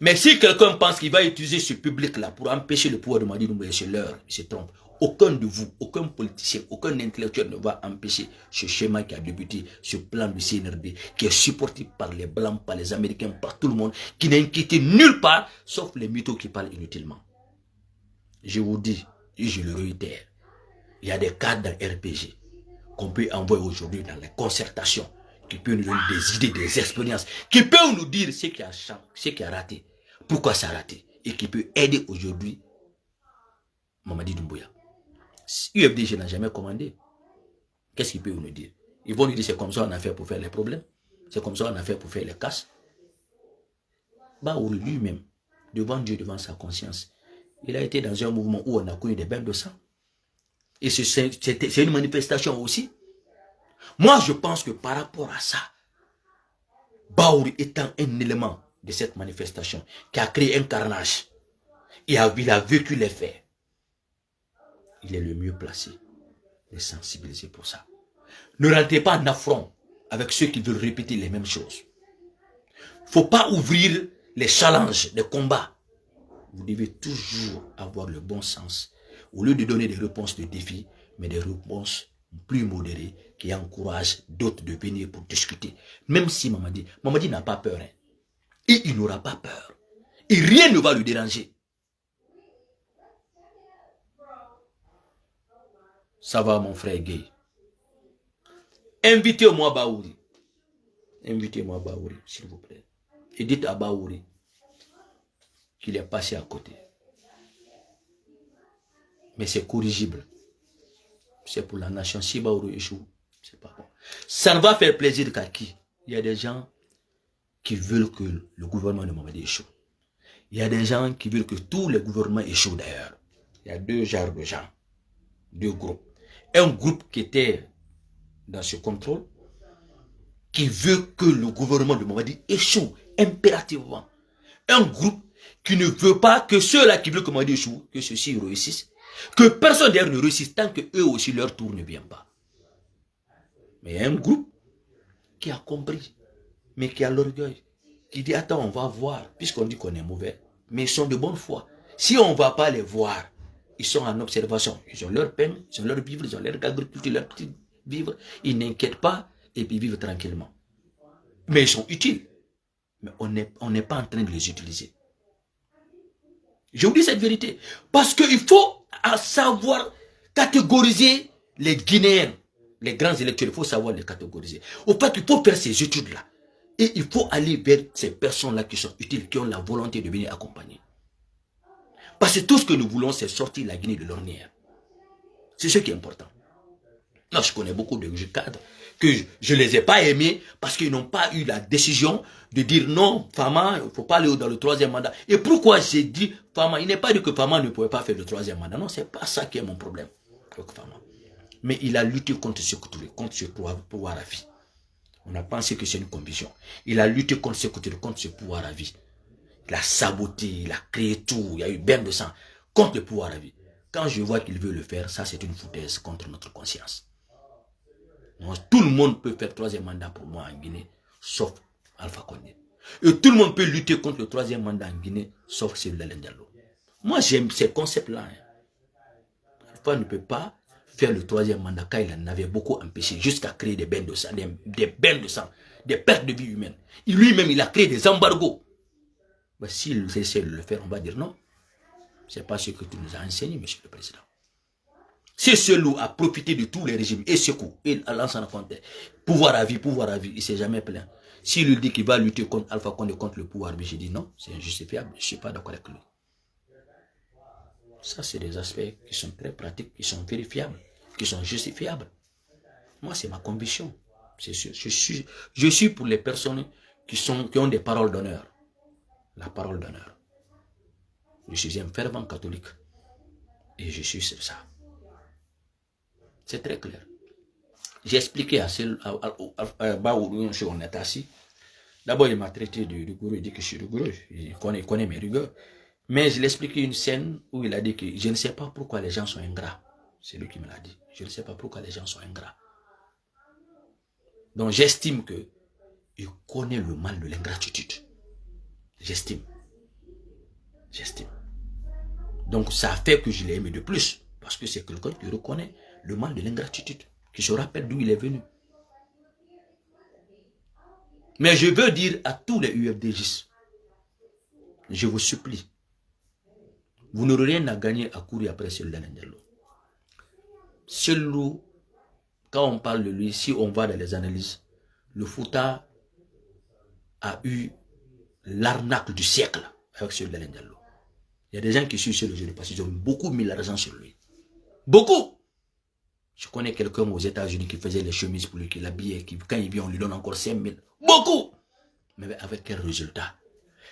S1: Mais si quelqu'un pense qu'il va utiliser ce public-là pour empêcher le pouvoir de Mamadi Doumbouya, c'est l'heure, il se trompe. Aucun de vous, aucun politicien, aucun intellectuel ne va empêcher ce schéma qui a débuté, ce plan du CNRD, qui est supporté par les Blancs, par les Américains, par tout le monde, qui n'est inquiété nulle part, sauf les mythos qui parlent inutilement. Je vous dis, et je le réitère, il y a des cadres dans RPG qu'on peut envoyer aujourd'hui dans les concertations, qui peuvent nous donner des idées, des expériences, qui peuvent nous dire ce qui a raté, pourquoi ça a raté, et qui peut aider aujourd'hui Mamadi Doumbouya. UFDG n'a jamais commandé. Qu'est-ce qu'ils peuvent nous dire? Ils vont nous dire c'est comme ça on a fait pour faire les problèmes, c'est comme ça on a fait pour faire les casses. Baouri lui-même, devant Dieu, devant sa conscience, il a été dans un mouvement où on a connu des bains de sang. Et c'est une manifestation aussi. Moi, je pense que par rapport à ça, Baouri étant un élément de cette manifestation, qui a créé un carnage, il a vécu les faits, il est le mieux placé de sensibiliser pour ça. Ne rentrez pas en affront avec ceux qui veulent répéter les mêmes choses. Il ne faut pas ouvrir les challenges, les combats. Vous devez toujours avoir le bon sens. Au lieu de donner des réponses de défi, mais des réponses plus modérées qui encouragent d'autres de venir pour discuter. Même si Mamadi n'a pas peur. Hein. Et il n'aura pas peur. Et rien ne va lui déranger. Ça va, mon frère Gay. Invitez-moi Baouri. Invitez-moi Baouri, s'il vous plaît. Et dites à Baouri qu'il est passé à côté. Mais c'est corrigible. C'est pour la nation. Si Baouri échoue, c'est pas bon. Ça ne va faire plaisir qu'à qui? Il y a des gens qui veulent que le gouvernement de Mamadi échoue. Il y a des gens qui veulent que tous les gouvernements échouent d'ailleurs. Il y a deux genres de gens. Deux groupes. Un groupe qui était dans ce contrôle, qui veut que le gouvernement de Mamadi échoue impérativement. Un groupe qui ne veut pas que ceux-là qui veulent que Mamadi échoue, que ceux-ci réussissent, que personne d'ailleurs ne réussisse tant que eux aussi leur tour ne vient pas. Mais il y a un groupe qui a compris, mais qui a l'orgueil, qui dit attends, on va voir, puisqu'on dit qu'on est mauvais, mais ils sont de bonne foi. Si on ne va pas les voir, ils sont en observation, ils ont leur peine, ils ont leur vivre, ils ont leur agriculture, leur petit vivre, ils n'inquiètent pas et puis vivent tranquillement. Mais ils sont utiles. Mais on n'est pas en train de les utiliser. Je vous dis cette vérité. Parce qu'il faut savoir catégoriser les Guinéens, les grands électeurs, il faut savoir les catégoriser. Au fait, il faut faire ces études-là. Et il faut aller vers ces personnes-là qui sont utiles, qui ont la volonté de venir accompagner. Parce que tout ce que nous voulons, c'est sortir la Guinée de l'ornière. C'est ce qui est important. Non, je connais beaucoup de cadres que je ne les ai pas aimés parce qu'ils n'ont pas eu la décision de dire non, Fama, il ne faut pas aller dans le troisième mandat. Et pourquoi j'ai dit Fama? Il n'est pas dit que Fama ne pouvait pas faire le troisième mandat. Non, ce n'est pas ça qui est mon problème avec Fama. Mais il a lutté contre ce pouvoir à vie. On a pensé que c'est une condition. Il a lutté contre ce pouvoir à vie. Il a saboté, il a créé tout, il y a eu bain de sang contre le pouvoir à vie. Quand je vois qu'il veut le faire, ça c'est une foutaise contre notre conscience. Donc, tout le monde peut faire le troisième mandat pour moi en Guinée, sauf Alpha Condé. Et tout le monde peut lutter contre le troisième mandat en Guinée, sauf celui d'Alain Diallo. Moi j'aime ces concepts-là. Hein. Alpha ne peut pas faire le troisième mandat car il en avait beaucoup empêché, jusqu'à créer des bains de sang, des bains de sang, des pertes de vie humaine. Lui-même, il a créé des embargos. Ben, s'il essaie de le faire, on va dire non. Ce n'est pas ce que tu nous as enseigné, monsieur le président. C'est celui qui a profité de tous les régimes, et ce coup, et l'ensemble compte. Pouvoir à vie, il ne s'est jamais plaint. S'il lui dit qu'il va lutter contre Alpha Condé, contre le pouvoir, j'ai dit non, c'est injustifiable, je ne suis pas d'accord avec lui. Ça, c'est des aspects qui sont très pratiques, qui sont vérifiables, qui sont justifiables. Moi, c'est ma conviction. Je suis pour les personnes qui ont des paroles d'honneur. La parole d'honneur. Je suis un fervent catholique. Et je suis sur ça. C'est très clair. J'ai expliqué à Baouri, on est assis. D'abord, il m'a traité de rigoureux. Il dit que je suis rigoureux. Il connaît mes rigueurs. Mais je lui ai expliqué une scène où il a dit que je ne sais pas pourquoi les gens sont ingrats. C'est lui qui me l'a dit. Je ne sais pas pourquoi les gens sont ingrats. Donc, j'estime qu'il connaît le mal de l'ingratitude. J'estime. Donc ça fait que je l'ai aimé de plus. Parce que c'est quelqu'un qui reconnaît le mal de l'ingratitude. Qui se rappelle d'où il est venu. Mais je veux dire à tous les UFDJistes. Je vous supplie. Vous n'aurez rien à gagner à courir après celui d'Alain Diallo. Celui, quand on parle de lui, si on va dans les analyses, le Fouta a eu l'arnaque du siècle avec celui d'Alain Diallo. Il y a des gens qui suivent sur le jeu parce qu'ils ont beaucoup mis l'argent sur lui. Beaucoup. Je connais quelqu'un aux États-Unis qui faisait les chemises pour lui, qui l'habillait, quand il vient, on lui donne encore 5 000. Beaucoup. Mais avec quel résultat?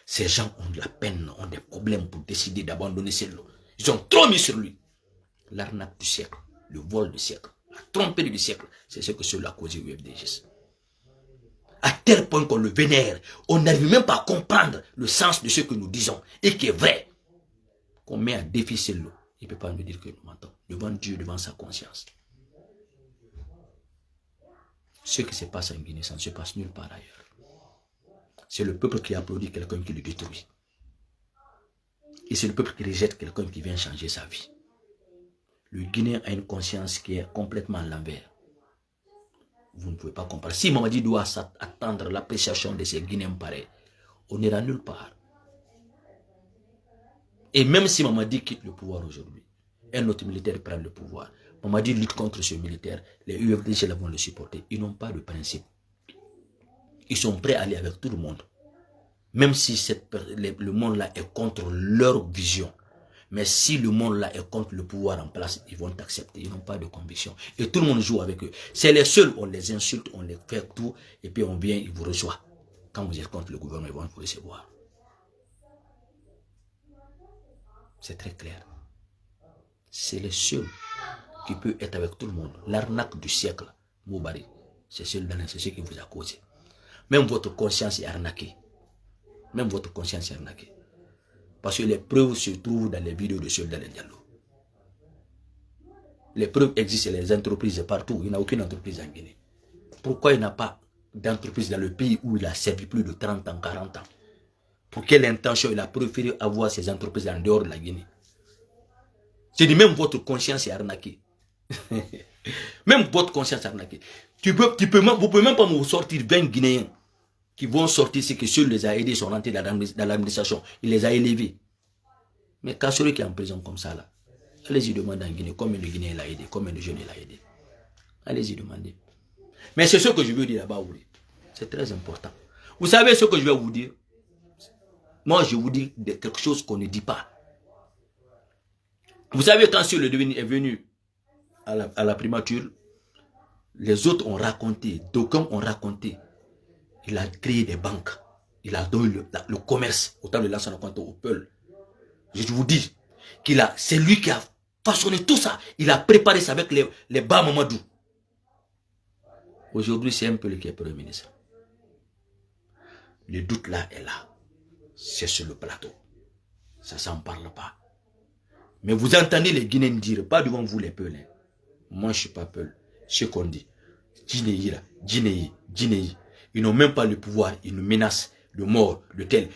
S1: Ces gens ont de la peine, ont des problèmes pour décider d'abandonner celle-là. Ils ont trop mis sur lui. L'arnaque du siècle, le vol du siècle, la tromperie du siècle, c'est ce que cela a causé au UFDJS. À tel point qu'on le vénère. On n'arrive même pas à comprendre le sens de ce que nous disons. Et qui est vrai. Qu'on met à défi Sello. Il ne peut pas nous dire que nous mentons. Devant Dieu, devant sa conscience. Ce qui se passe en Guinée, ça ne se passe nulle part ailleurs. C'est le peuple qui applaudit quelqu'un qui le détruit. Et c'est le peuple qui rejette quelqu'un qui vient changer sa vie. Le Guinéen a une conscience qui est complètement à l'envers. Vous ne pouvez pas comprendre. Si Mamadi doit attendre l'appréciation de ces Guinéens pareils, on n'ira nulle part. Et même si Mamadi quitte le pouvoir aujourd'hui, un autre militaire prend le pouvoir, Mamadi lutte contre ce militaire, les UFDG vont le supporter. Ils n'ont pas de principe. Ils sont prêts à aller avec tout le monde. Même si le monde-là est contre leur vision. Mais si le monde-là est contre le pouvoir en place, ils vont accepter. Ils n'ont pas de conviction. Et tout le monde joue avec eux. C'est les seuls, on les insulte, on les fait tout, et puis on vient, ils vous reçoivent. Quand vous êtes contre le gouvernement, ils vont vous recevoir. C'est très clair. C'est le seul qui peut être avec tout le monde. L'arnaque du siècle, Moubari, c'est ce qui vous a causé. Même votre conscience est arnaquée. Même votre conscience est arnaquée. Parce que les preuves se trouvent dans les vidéos de Soldat Diallo. Les preuves existent dans les entreprises partout. Il n'y a aucune entreprise en Guinée. Pourquoi il n'y a pas d'entreprise dans le pays où il a servi plus de 30 ans, 40 ans? Pour quelle intention il a préféré avoir ces entreprises en dehors de la Guinée? C'est dit, même votre conscience est arnaquée. Même votre conscience est arnaquée. Vous ne pouvez même pas me sortir 20 Guinéens qui vont sortir ce que ceux les a aidés sont rentrés dans l'administration. Il les a élevés. Mais Kassori qui est en prison comme ça, là, allez-y demander en Guinée combien de Guinéens il a aidé, combien de jeunes il a aidé. Allez-y demander. Mais c'est ce que je veux dire là-bas, oui. C'est très important. Vous savez ce que je vais vous dire? Moi, je vous dis quelque chose qu'on ne dit pas. Vous savez, quand Sio est venu à la primature, les autres ont raconté, d'aucuns ont raconté. Il a créé des banques. Il a donné le commerce autant de l'ancien compte au peuple. Je vous dis c'est lui qui a façonné tout ça. Il a préparé ça avec les bas Mamadou. Aujourd'hui, c'est un peu le qui est Premier ministre. Le doute là est là. C'est sur le plateau. Ça s'en parle pas. Mais vous entendez les Guinéens dire, pas devant vous les Peuls. Moi, je ne suis pas Peul. Ce qu'on dit. Guinéi là, Guinéi. Ils n'ont même pas le pouvoir. Ils nous menacent de mort, de tel.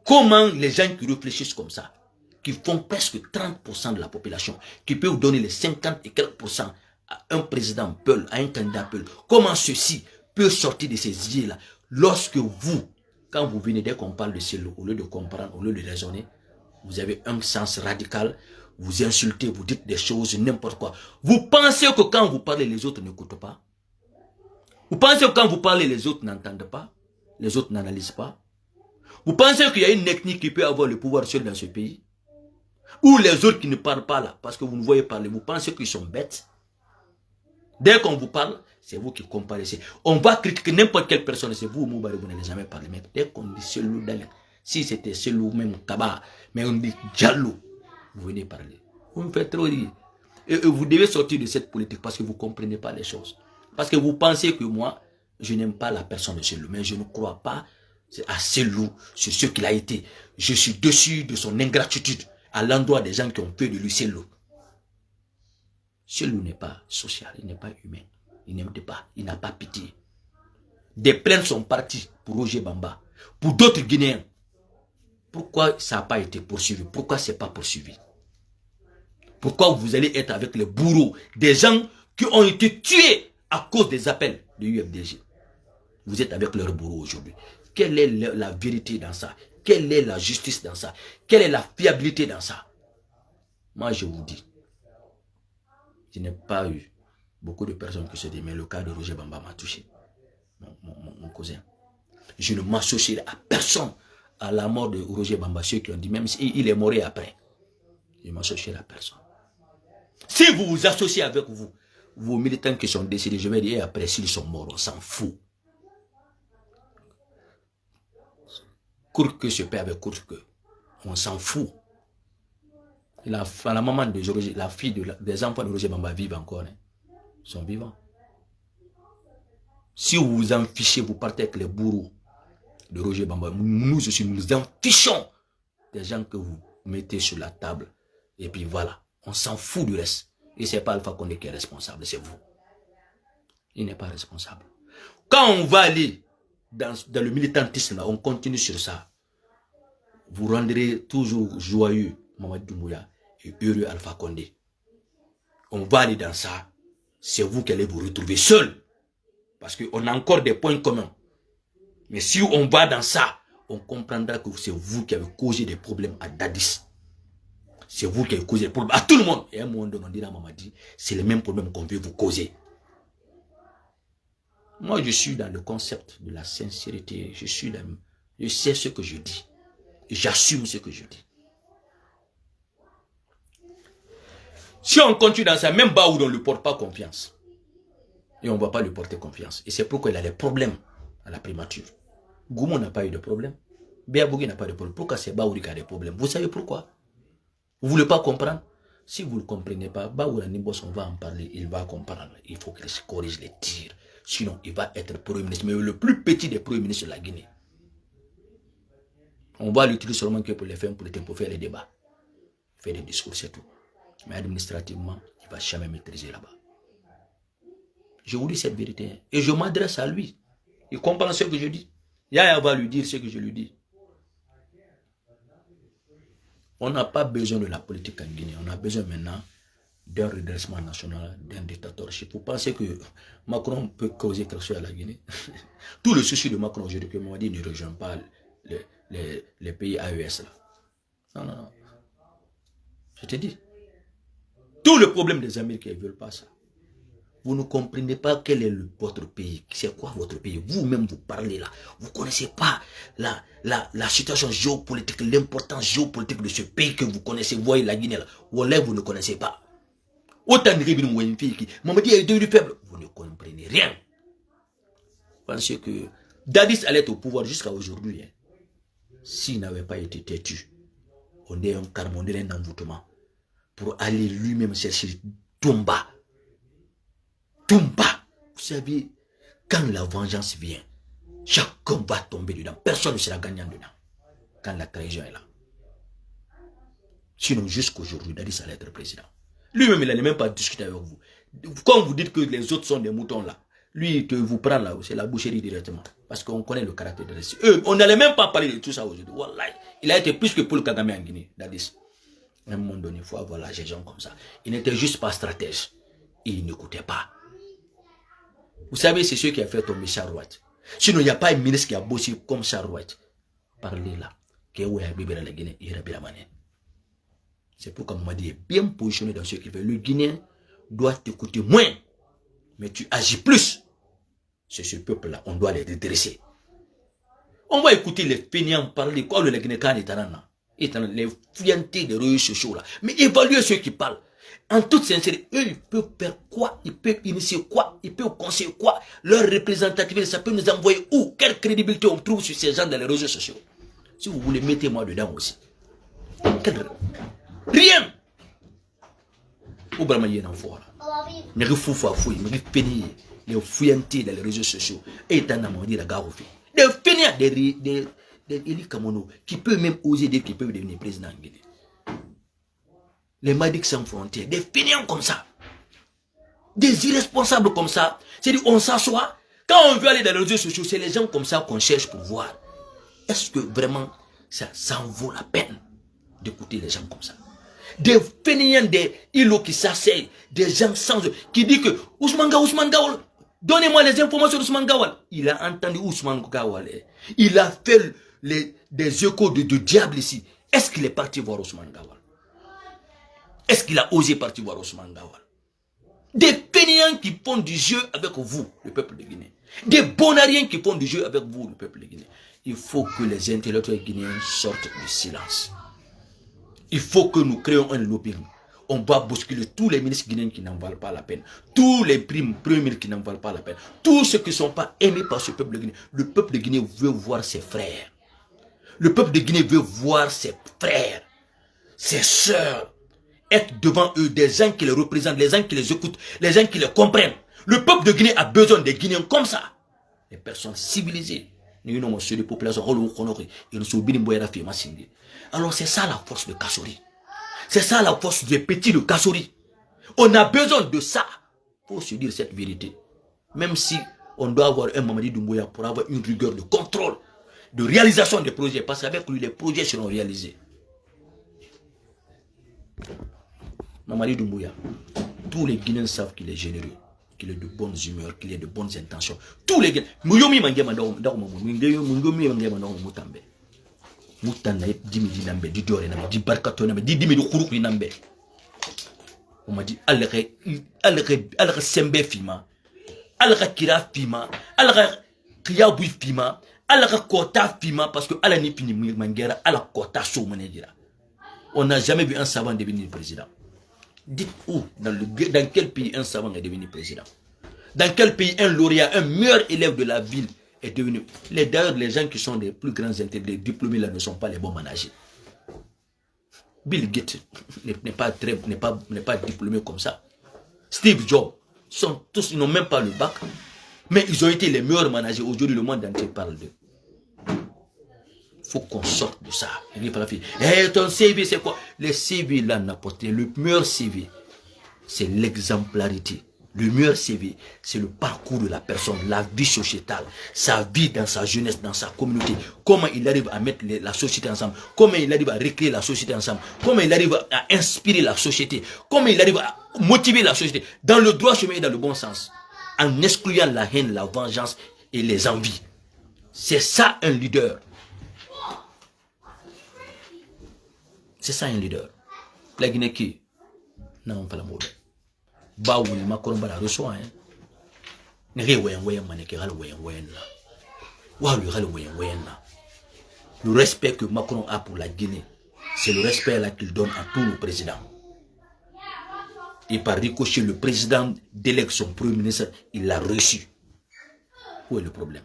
S1: Comment les gens qui réfléchissent comme ça, qui font presque 30% de la population, qui peuvent donner les 50 et quelques pourcents à un président Peul, à un candidat Peul, comment ceci peut sortir de ces idées-là lorsque vous, quand vous venez, dès qu'on parle de Sello, au lieu de comprendre, au lieu de raisonner, vous avez un sens radical, vous insultez, vous dites des choses, n'importe quoi. Vous pensez que quand vous parlez, les autres n'écoutent pas? Vous pensez que quand vous parlez, les autres n'entendent pas? Les autres n'analysent pas? Vous pensez qu'il y a une ethnie qui peut avoir le pouvoir seul dans ce pays? Ou les autres qui ne parlent pas là, parce que vous ne voyez parler, vous pensez qu'ils sont bêtes? Dès qu'on vous parle, c'est vous qui comparaissez. On va critiquer n'importe quelle personne, c'est vous, Moubaré, vous n'allez jamais parler. Mais dès qu'on dit Sello, si c'était Sello, même Kaba, mais on dit Diallo, vous venez parler. Vous me faites trop rire. Et vous devez sortir de cette politique parce que vous ne comprenez pas les choses. Parce que vous pensez que moi, je n'aime pas la personne de Sello, mais je ne crois pas à Sello, sur ce qu'il a été. Je suis dessus de son ingratitude à l'endroit des gens qui ont fait de lui Sello. Sello n'est pas social, il n'est pas humain. Il n'aime pas, il n'a pas pitié. Des plaintes sont parties pour Roger Bamba, pour d'autres Guinéens. Pourquoi ça n'a pas été poursuivi? Pourquoi ce n'est pas poursuivi? Pourquoi vous allez être avec les bourreaux, des gens qui ont été tués à cause des appels de l'UFDG? Vous êtes avec leurs bourreaux aujourd'hui. Quelle est la vérité dans ça? Quelle est la justice dans ça? Quelle est la fiabilité dans ça? Moi, je vous dis, je n'ai pas eu beaucoup de personnes qui se disent, mais le cas de Roger Bamba m'a touché. Mon cousin. Je ne m'associerai à personne à la mort de Roger Bamba. Ceux qui ont dit, même s'il est mort après, je ne m'associerai à personne. Si vous vous associez avec vous, vos militants qui sont décédés, je vais dire, et après, s'ils sont morts, on s'en fout. Court que ce père avec court que, on s'en fout. La maman de Roger, la fille des enfants de Roger Bamba vivent encore. Hein. sont vivants. Si vous vous en fichez, vous partez avec les bourreaux de Roger Bamba. Nous aussi, nous nous en fichons des gens que vous mettez sur la table. Et puis voilà, on s'en fout du reste. Et ce n'est pas Alpha Condé qui est responsable, c'est vous. Il n'est pas responsable. Quand on va aller dans le militantisme, on continue sur ça. Vous rendrez toujours joyeux Mamadou Doumbouya et heureux Alpha Condé. On va aller dans ça. C'est vous qui allez vous retrouver seul. Parce qu'on a encore des points communs. Mais si on va dans ça, on comprendra que c'est vous qui avez causé des problèmes à Dadis. C'est vous qui avez causé des problèmes à tout le monde. Et à un moment donné, on dira à Mamadi, c'est le même problème qu'on veut vous causer. Moi, je suis dans le concept de la sincérité. Je sais ce que je dis. Et j'assume ce que je dis. Si on continue dans ça, même Baoud, on ne lui porte pas confiance. Et on ne va pas lui porter confiance. Et c'est pourquoi il a des problèmes à la primature. Goumou n'a pas eu de problème. Béabougui n'a pas de problème. Pourquoi c'est Baoud qui a des problèmes? Vous savez pourquoi? Vous ne voulez pas comprendre? Si vous ne le comprenez pas, Baoud Nibos, on va en parler. Il va comprendre. Il faut qu'il corrige les tirs. Sinon, il va être Premier ministre. Mais le plus petit des Premiers ministres de la Guinée. On va l'utiliser seulement que pour les femmes, pour faire les débats. Faire des discours, c'est tout. Mais administrativement, il ne va jamais maîtriser là-bas. Je vous dis cette vérité. Et je m'adresse à lui. Il comprend ce que je dis. Yaya va lui dire ce que je lui dis. On n'a pas besoin de la politique en Guinée. On a besoin maintenant d'un redressement national, d'un dictatorship. Vous pensez que Macron peut causer quelque chose à la Guinée? Tout le souci de Macron aujourd'hui, que Mamadi ne rejoint pas les pays AES. Là. Non. Je te dis. Tout le problème des Américains, ils ne veulent pas ça. Vous ne comprenez pas quel est votre pays. C'est quoi votre pays? Vous-même, vous parlez là. Vous ne connaissez pas la situation géopolitique, l'importance géopolitique de ce pays que vous connaissez. Vous voyez la Guinée là. Wallah, vous ne connaissez pas. Autant de rébellions, Mamadi est devenu faible. Vous ne comprenez rien. Pensez que Dadis allait être au pouvoir jusqu'à aujourd'hui. Hein. S'il n'avait pas été têtu, on est un carme, on est un envoûtement. Pour aller lui-même chercher Toumba. Toumba. Vous savez, quand la vengeance vient, chacun va tomber dedans. Personne ne sera gagnant dedans. Quand la trahison est là. Sinon, jusqu'aujourd'hui, Dadis allait être président. Lui-même, il n'allait même pas discuter avec vous. Quand vous dites que les autres sont des moutons là, lui, il vous prend là, c'est la boucherie directement. Parce qu'on connaît le caractère de Dadis. On n'allait même pas parler de tout ça aujourd'hui. Wallahi, il a été plus que Paul Kagame en Guinée, Dadis. À un moment donné, il faut avoir la gestion comme ça. Il n'était juste pas stratège. Il n'écoutait pas. Vous savez, c'est ce qui a fait tomber Charles. Sinon, il n'y a pas un ministre qui a bossé comme Charles. Parlez là. C'est pourquoi Mamadi est bien positionné dans ce qu'il fait. Le Guinéen doit t'écouter moins. Mais tu agis plus. C'est ce peuple-là. On doit les redresser. On va écouter les fainéants parler. Quoi, le Guinéen est là. Les fiantés des réseaux sociaux là. Mais évaluez ceux qui parlent. En toute sincérité, eux, ils peuvent faire quoi? Ils peuvent initier quoi? Ils peuvent conseiller quoi? Leur représentativité, ça peut nous envoyer où? Quelle crédibilité on trouve sur ces gens dans les réseaux sociaux? Si vous voulez, mettez-moi dedans aussi. Rien! Où Brahma y est en fort là? Mais il faut fouiller, mais il pénir. Les fiantés dans les réseaux sociaux. Et il t'en a demandé la gare au fait. Des fainéants, des Eli Kamono, qui peut même oser dire qu'ils peuvent devenir président en Guinée. Les Madiques sans frontières, des fainéants comme ça, des irresponsables comme ça. C'est-à-dire, on s'assoit, quand on veut aller dans les réseaux sociaux, c'est les gens comme ça qu'on cherche pour voir. Est-ce que vraiment ça en vaut la peine d'écouter les gens comme ça? Des fainéants, des îlots qui s'asseyent, des gens sans qui disent que Ousmane Gawal, donnez-moi les informations d'Ousmane Gawal. Il a entendu Ousmane Gawal. Il a fait des échos de diable ici. Est-ce qu'il est parti voir Ousmane Gawal? Est-ce qu'il a osé partir voir Ousmane Gawal? Des fainéants qui font du jeu avec vous, le peuple de Guinée. Des bonariens qui font du jeu avec vous, le peuple de Guinée. Il faut que les intellectuels guinéens sortent du silence. Il faut que nous créions un lobbying. On va bousculer tous les ministres guinéens qui n'en valent pas la peine. Tous les premiers qui n'en valent pas la peine. Tous ceux qui ne sont pas aimés par ce peuple de Guinée. Le peuple de Guinée veut voir ses frères. Le peuple de Guinée veut voir ses frères, ses sœurs, être devant eux des gens qui les représentent, les gens qui les écoutent, les gens qui les comprennent. Le peuple de Guinée a besoin des Guinéens comme ça. Des personnes civilisées. Alors c'est ça la force de Kassori. C'est ça la force des petits de Kassori. On a besoin de ça pour se dire cette vérité. Même si on doit avoir un Mamadi Doumbouya pour avoir une rigueur de contrôle, de réalisation des projets. Parce qu'avec lui, les projets seront réalisés. Mamadi Doumbouya, tous les Guinéens savent qu'il est généreux, qu'il est de bonnes humeurs, qu'il est de bonnes intentions. Tous les Guinéens. Mouyomi Mangema Mouyomi Mangema Moutambe. Moutana Dimi Nambe, di Dore Nambe, di Barkato Nambe, di Dimi Kourou Nambe. On m'a dit, Alre Sembe Fima, Alre Kira Fima, Alre Kriyaboui Fima, Alre Kota Fima, parce que Alani Pini Mangera, Ala Kota Soumanedira. On n'a jamais vu un savant devenir président. Dites où, dans quel pays un savant est devenu président? Dans quel pays un lauréat, un meilleur élève de la ville est devenu? D'ailleurs, les gens qui sont les plus grands intellectuels, diplômés là, ne sont pas les bons managers. Bill Gates n'est pas diplômé comme ça. Steve Jobs, ils n'ont même pas le bac. Mais ils ont été les meilleurs managers. Aujourd'hui, le monde entier parle d'eux. Il faut qu'on sorte de ça. Ton CV, c'est quoi? Le CV, là, n'importe. Le meilleur CV, c'est l'exemplarité. Le meilleur CV, c'est le parcours de la personne, la vie sociétale, sa vie dans sa jeunesse, dans sa communauté. Comment il arrive à mettre la société ensemble. Comment il arrive à recréer la société ensemble. Comment il arrive à inspirer la société. Comment il arrive à motiver la société dans le droit chemin et dans le bon sens. En excluant la haine, la vengeance et les envies. C'est ça un leader. C'est ça un leader. La Guinée qui? Non, pas la mauvaise. Baouli Macron bala reçoit hein. Nere wayan maneke gal wayan là. Walu gal wayan là. Le respect que Macron a pour la Guinée, c'est le respect là qu'il donne à tous nos présidents. Et par ricochet, le président d'élection premier ministre, il l'a reçu. Où est le problème?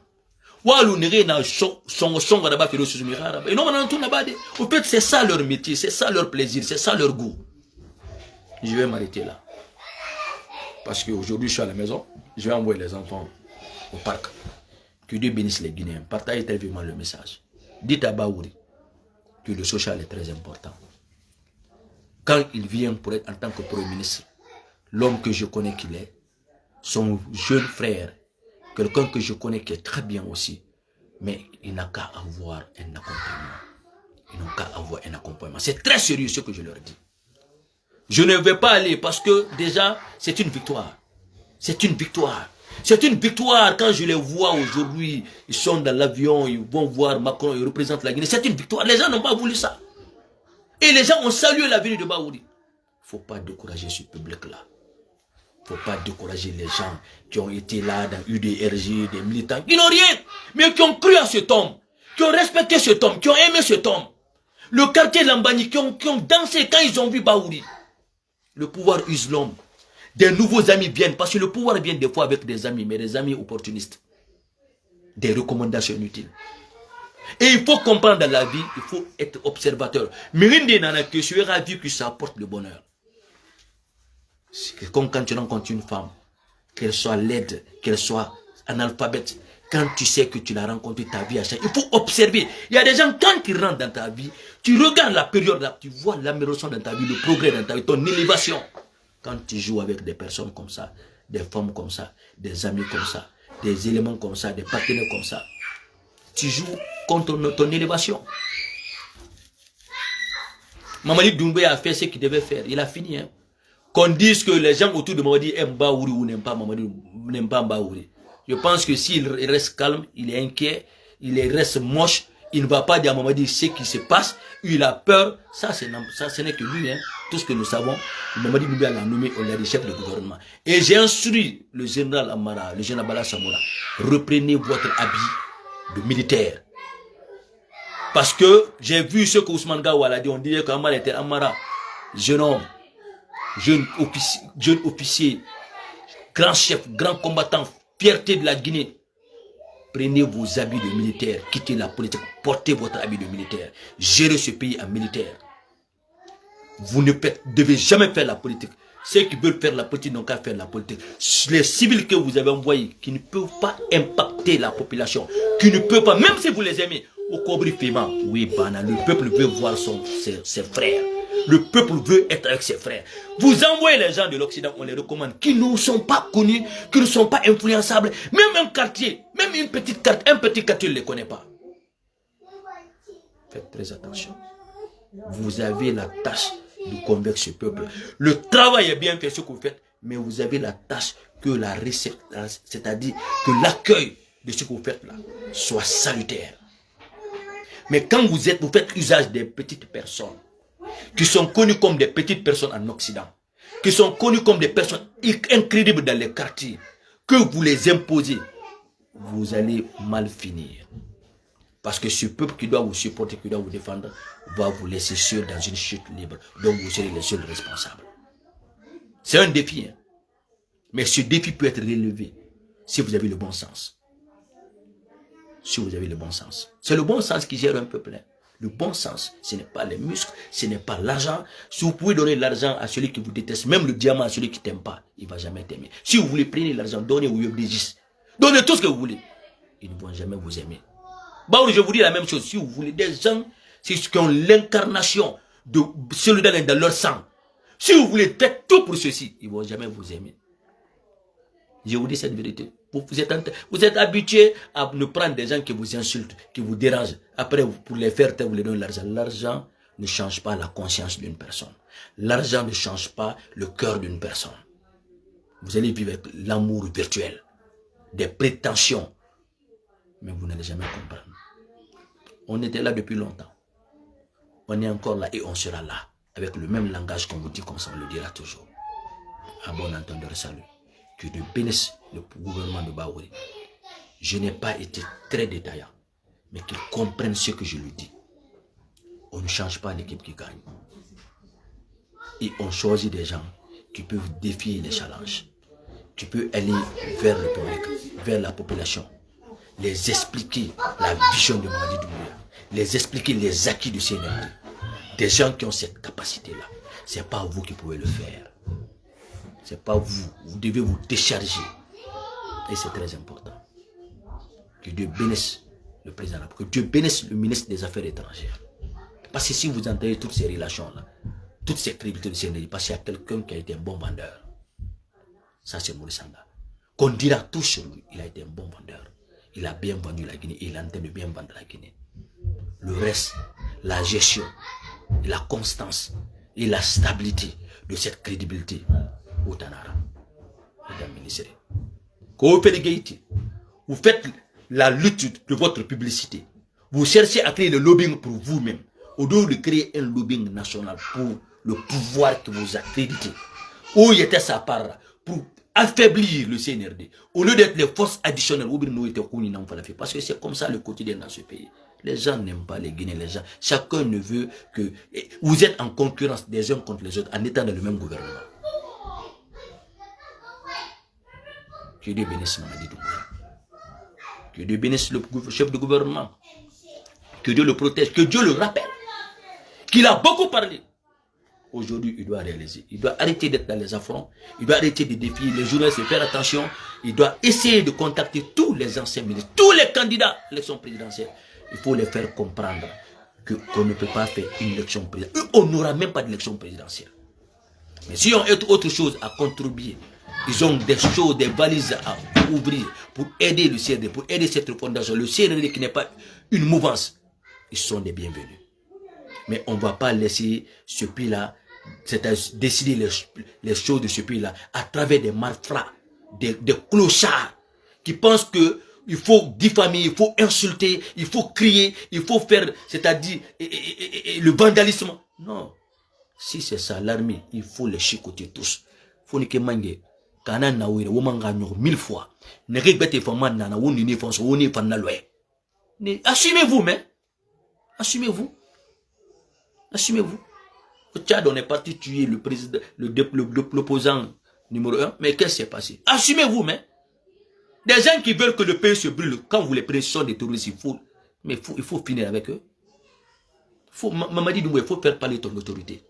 S1: Walu nere na son gaba fero sur mirara. Et non on tout nabade. En fait, c'est ça leur métier, c'est ça leur plaisir, c'est ça leur goût. Je vais m'arrêter là. Parce qu'aujourd'hui, je suis à la maison, je vais envoyer les enfants au parc. Que Dieu bénisse les Guinéens. Partagez très vivement le message. Dites à Baouri que le social est très important. Quand il vient pour être en tant que Premier ministre, l'homme que je connais qu'il est, son jeune frère, quelqu'un que je connais qui est très bien aussi, mais il n'a qu'à avoir un accompagnement. Ils n'ont qu'à avoir un accompagnement. C'est très sérieux ce que je leur dis. Je ne vais pas aller parce que déjà, c'est une victoire. C'est une victoire. C'est une victoire quand je les vois aujourd'hui. Ils sont dans l'avion, ils vont voir Macron, ils représentent la Guinée. C'est une victoire. Les gens n'ont pas voulu ça. Et les gens ont salué la venue de Baouri. Il ne faut pas décourager ce public-là. Il ne faut pas décourager les gens qui ont été là dans UDRG, des militants, qui n'ont rien, mais qui ont cru à cet homme, qui ont respecté cet homme, qui ont aimé cet homme. Le quartier Lambani, qui ont dansé quand ils ont vu Baouri. Le pouvoir use l'homme. Des nouveaux amis viennent, parce que le pouvoir vient des fois avec des amis, mais des amis opportunistes. Des recommandations inutiles. Et il faut comprendre dans la vie, il faut être observateur. Mirinde nana que tu auras vu que ça apporte le bonheur. C'est comme quand tu rencontres une femme, qu'elle soit laide, qu'elle soit analphabète, quand tu sais que tu l'as rencontrée, ta vie a changé. Il faut observer. Il y a des gens, quand ils rentrent dans ta vie, tu regardes la période là, tu vois l'amélioration dans ta vie, le progrès dans ta vie, ton élévation. Quand tu joues avec des personnes comme ça, des femmes comme ça, des amis comme ça, des éléments comme ça, des partenaires comme ça, tu joues contre ton élévation. Mamadi Doumbouya a fait ce qu'il devait faire. Il a fini. Hein. Qu'on dise que les gens autour de Mamadi aiment Baouri ou n'aiment pas Mamadi, n'aiment pas Baouri. Je pense que s'il reste calme, il est inquiet, il reste moche, il ne va pas dire à Mamadi ce qui se passe, il a peur. Ça, ce n'est que lui. Hein. Tout ce que nous savons, Mamadi Doumbouya l'a nommé, on l'a dit chef de gouvernement. Et j'ai instruit le général Amara, le général Bala Samoura, reprenez votre habit de militaire. Parce que j'ai vu ce que Ousmane Gawal a dit, on disait qu'Amara était Amara, jeune homme, jeune officier, grand chef, grand combattant, fierté de la Guinée. Prenez vos habits de militaire, quittez la politique, portez votre habit de militaire, gérez ce pays en militaire. Vous ne devez jamais faire la politique. Ceux qui veulent faire la politique n'ont qu'à faire la politique. Les civils que vous avez envoyés, qui ne peuvent pas impacter la population, qui ne peuvent pas, même si vous les aimez, au Kobri Fima, oui, Bana, le peuple veut voir ses frères. Le peuple veut être avec ses frères. Vous envoyez les gens de l'Occident, on les recommande, qui ne sont pas connus, qui ne sont pas influençables. Même un quartier, même une petite carte, un petit quartier ne les connaît pas. Faites très attention. Vous avez la tâche de convaincre ce peuple. Le travail est bien fait, ce que vous faites, mais vous avez la tâche que la recette, c'est-à-dire que l'accueil de ce que vous faites là soit salutaire. Mais quand vous faites usage des petites personnes, qui sont connues comme des petites personnes en Occident, qui sont connues comme des personnes incrédibles dans les quartiers, que vous les imposez, vous allez mal finir. Parce que ce peuple qui doit vous supporter, qui doit vous défendre, va vous laisser seul dans une chute libre, dont vous serez les seuls responsables. C'est un défi, hein? Mais ce défi peut être relevé si vous avez le bon sens. Si vous avez le bon sens. C'est le bon sens qui gère un peuple. Hein? Le bon sens, ce n'est pas les muscles, ce n'est pas l'argent. Si vous pouvez donner l'argent à celui qui vous déteste, même le diamant à celui qui ne t'aime pas, il ne va jamais t'aimer. Si vous voulez prendre l'argent, donnez au Yobdégis. Donnez tout ce que vous voulez. Ils ne vont jamais vous aimer. Bah, je vous dis la même chose. Si vous voulez des gens qui ont l'incarnation de solidarité dans leur sang, si vous voulez faire tout pour ceci, ils ne vont jamais vous aimer. Je vous dis cette vérité. Vous êtes habitué à ne prendre des gens qui vous insultent, qui vous dérangent. Après, pour les faire taire, vous les donnez l'argent. L'argent ne change pas la conscience d'une personne. L'argent ne change pas le cœur d'une personne. Vous allez vivre avec l'amour virtuel, des prétentions. Mais vous n'allez jamais comprendre. On était là depuis longtemps. On est encore là et on sera là. Avec le même langage qu'on vous dit comme ça, on le dira toujours. À bon entendeur, salut. Que Dieu bénisse le gouvernement de Bahouri. Je n'ai pas été très détaillant, mais qu'ils comprennent ce que je lui dis. On ne change pas l'équipe qui gagne. Et on choisit des gens qui peuvent défier les challenges. Tu peux aller vers le public, vers la population, les expliquer la vision de Mamadi Doumbouya, les expliquer les acquis du CNRD. Des gens qui ont cette capacité-là. Ce n'est pas vous qui pouvez le faire. Ce n'est pas vous. Vous devez vous décharger. Et c'est très important. Que Dieu bénisse le président, que Dieu bénisse le ministre des Affaires étrangères. Parce que si vous entendez toutes ces relations-là, toutes ces crédibilités de CNRD, parce qu'il y a quelqu'un qui a été un bon vendeur. Ça, c'est Maurice Sanda. Qu'on dira tout sur lui, il a été un bon vendeur. Il a bien vendu la Guinée et il est en train de bien vendre la Guinée. Le reste, la gestion, la constance et la stabilité de cette crédibilité, au Tanara, mesdames et messieurs. Quand vous faites la lutte de votre publicité, vous cherchez à créer le lobbying pour vous-même, au lieu de créer un lobbying national pour le pouvoir que vous accréditez. Où il était sa part pour affaiblir le CNRD, au lieu d'être les forces additionnelles, parce que c'est comme ça le quotidien dans ce pays. Les gens n'aiment pas les Guinéens, les gens. Chacun ne veut que... Vous êtes en concurrence des uns contre les autres en étant dans le même gouvernement. Que Dieu bénisse Mamadi Doumbouya. Que Dieu bénisse le chef de gouvernement. Que Dieu le protège. Que Dieu le rappelle. Qu'il a beaucoup parlé. Aujourd'hui, il doit réaliser. Il doit arrêter d'être dans les affronts. Il doit arrêter de défier les journalistes et faire attention. Il doit essayer de contacter tous les anciens ministres, tous les candidats à l'élection présidentielle. Il faut les faire comprendre qu'on ne peut pas faire une élection présidentielle. On n'aura même pas d'élection présidentielle. Mais si on a autre chose à contribuer, ils ont des choses, des valises à ouvrir pour aider le CNRD, pour aider cette fondation. Le CNRD qui n'est pas une mouvance, ils sont les bienvenus. Mais on ne va pas laisser ce pays-là, c'est-à-dire décider les choses de ce pays-là à travers des malfrats, des clochards qui pensent que il faut diffamer, il faut insulter, il faut crier, il faut faire, c'est-à-dire le vandalisme. Non. Si c'est ça, l'armée, il faut les chicoter tous. Il faut que mange. Kana na wire womanga nyor 1000 fois. Ne regbete fama nana woni ni fonso woni fanna loye. Assumez-vous, mais assumez-vous. Assumez-vous. Au Tchad, on est parti tuer le président, l'opposant numéro 1. Mais qu'est-ce qui s'est passé? Assumez-vous, mais. Des gens qui veulent que le pays se brûle, quand vous les prenez, ce sont des terroristes, il faut finir avec eux. Mamadi Doumbouya, il faut faire parler ton autorité.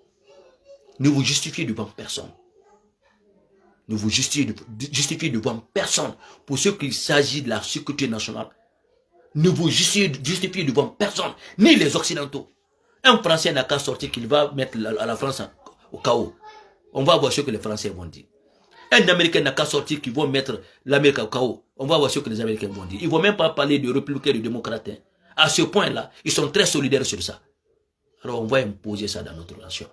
S1: Ne vous justifiez devant personne. Ne vous justifiez devant personne. Pour ce qu'il s'agit de la sécurité nationale, ne vous justifiez devant personne, ni les Occidentaux. Un Français n'a qu'à sortir qu'il va mettre la France au chaos. On va voir ce que les Français vont dire. Un Américain n'a qu'à sortir qu'ils vont mettre l'Amérique au chaos. On va voir ce que les Américains vont dire. Ils ne vont même pas parler de républicains et de démocrates. À ce point-là, ils sont très solidaires sur ça. Alors on va imposer ça dans notre nation.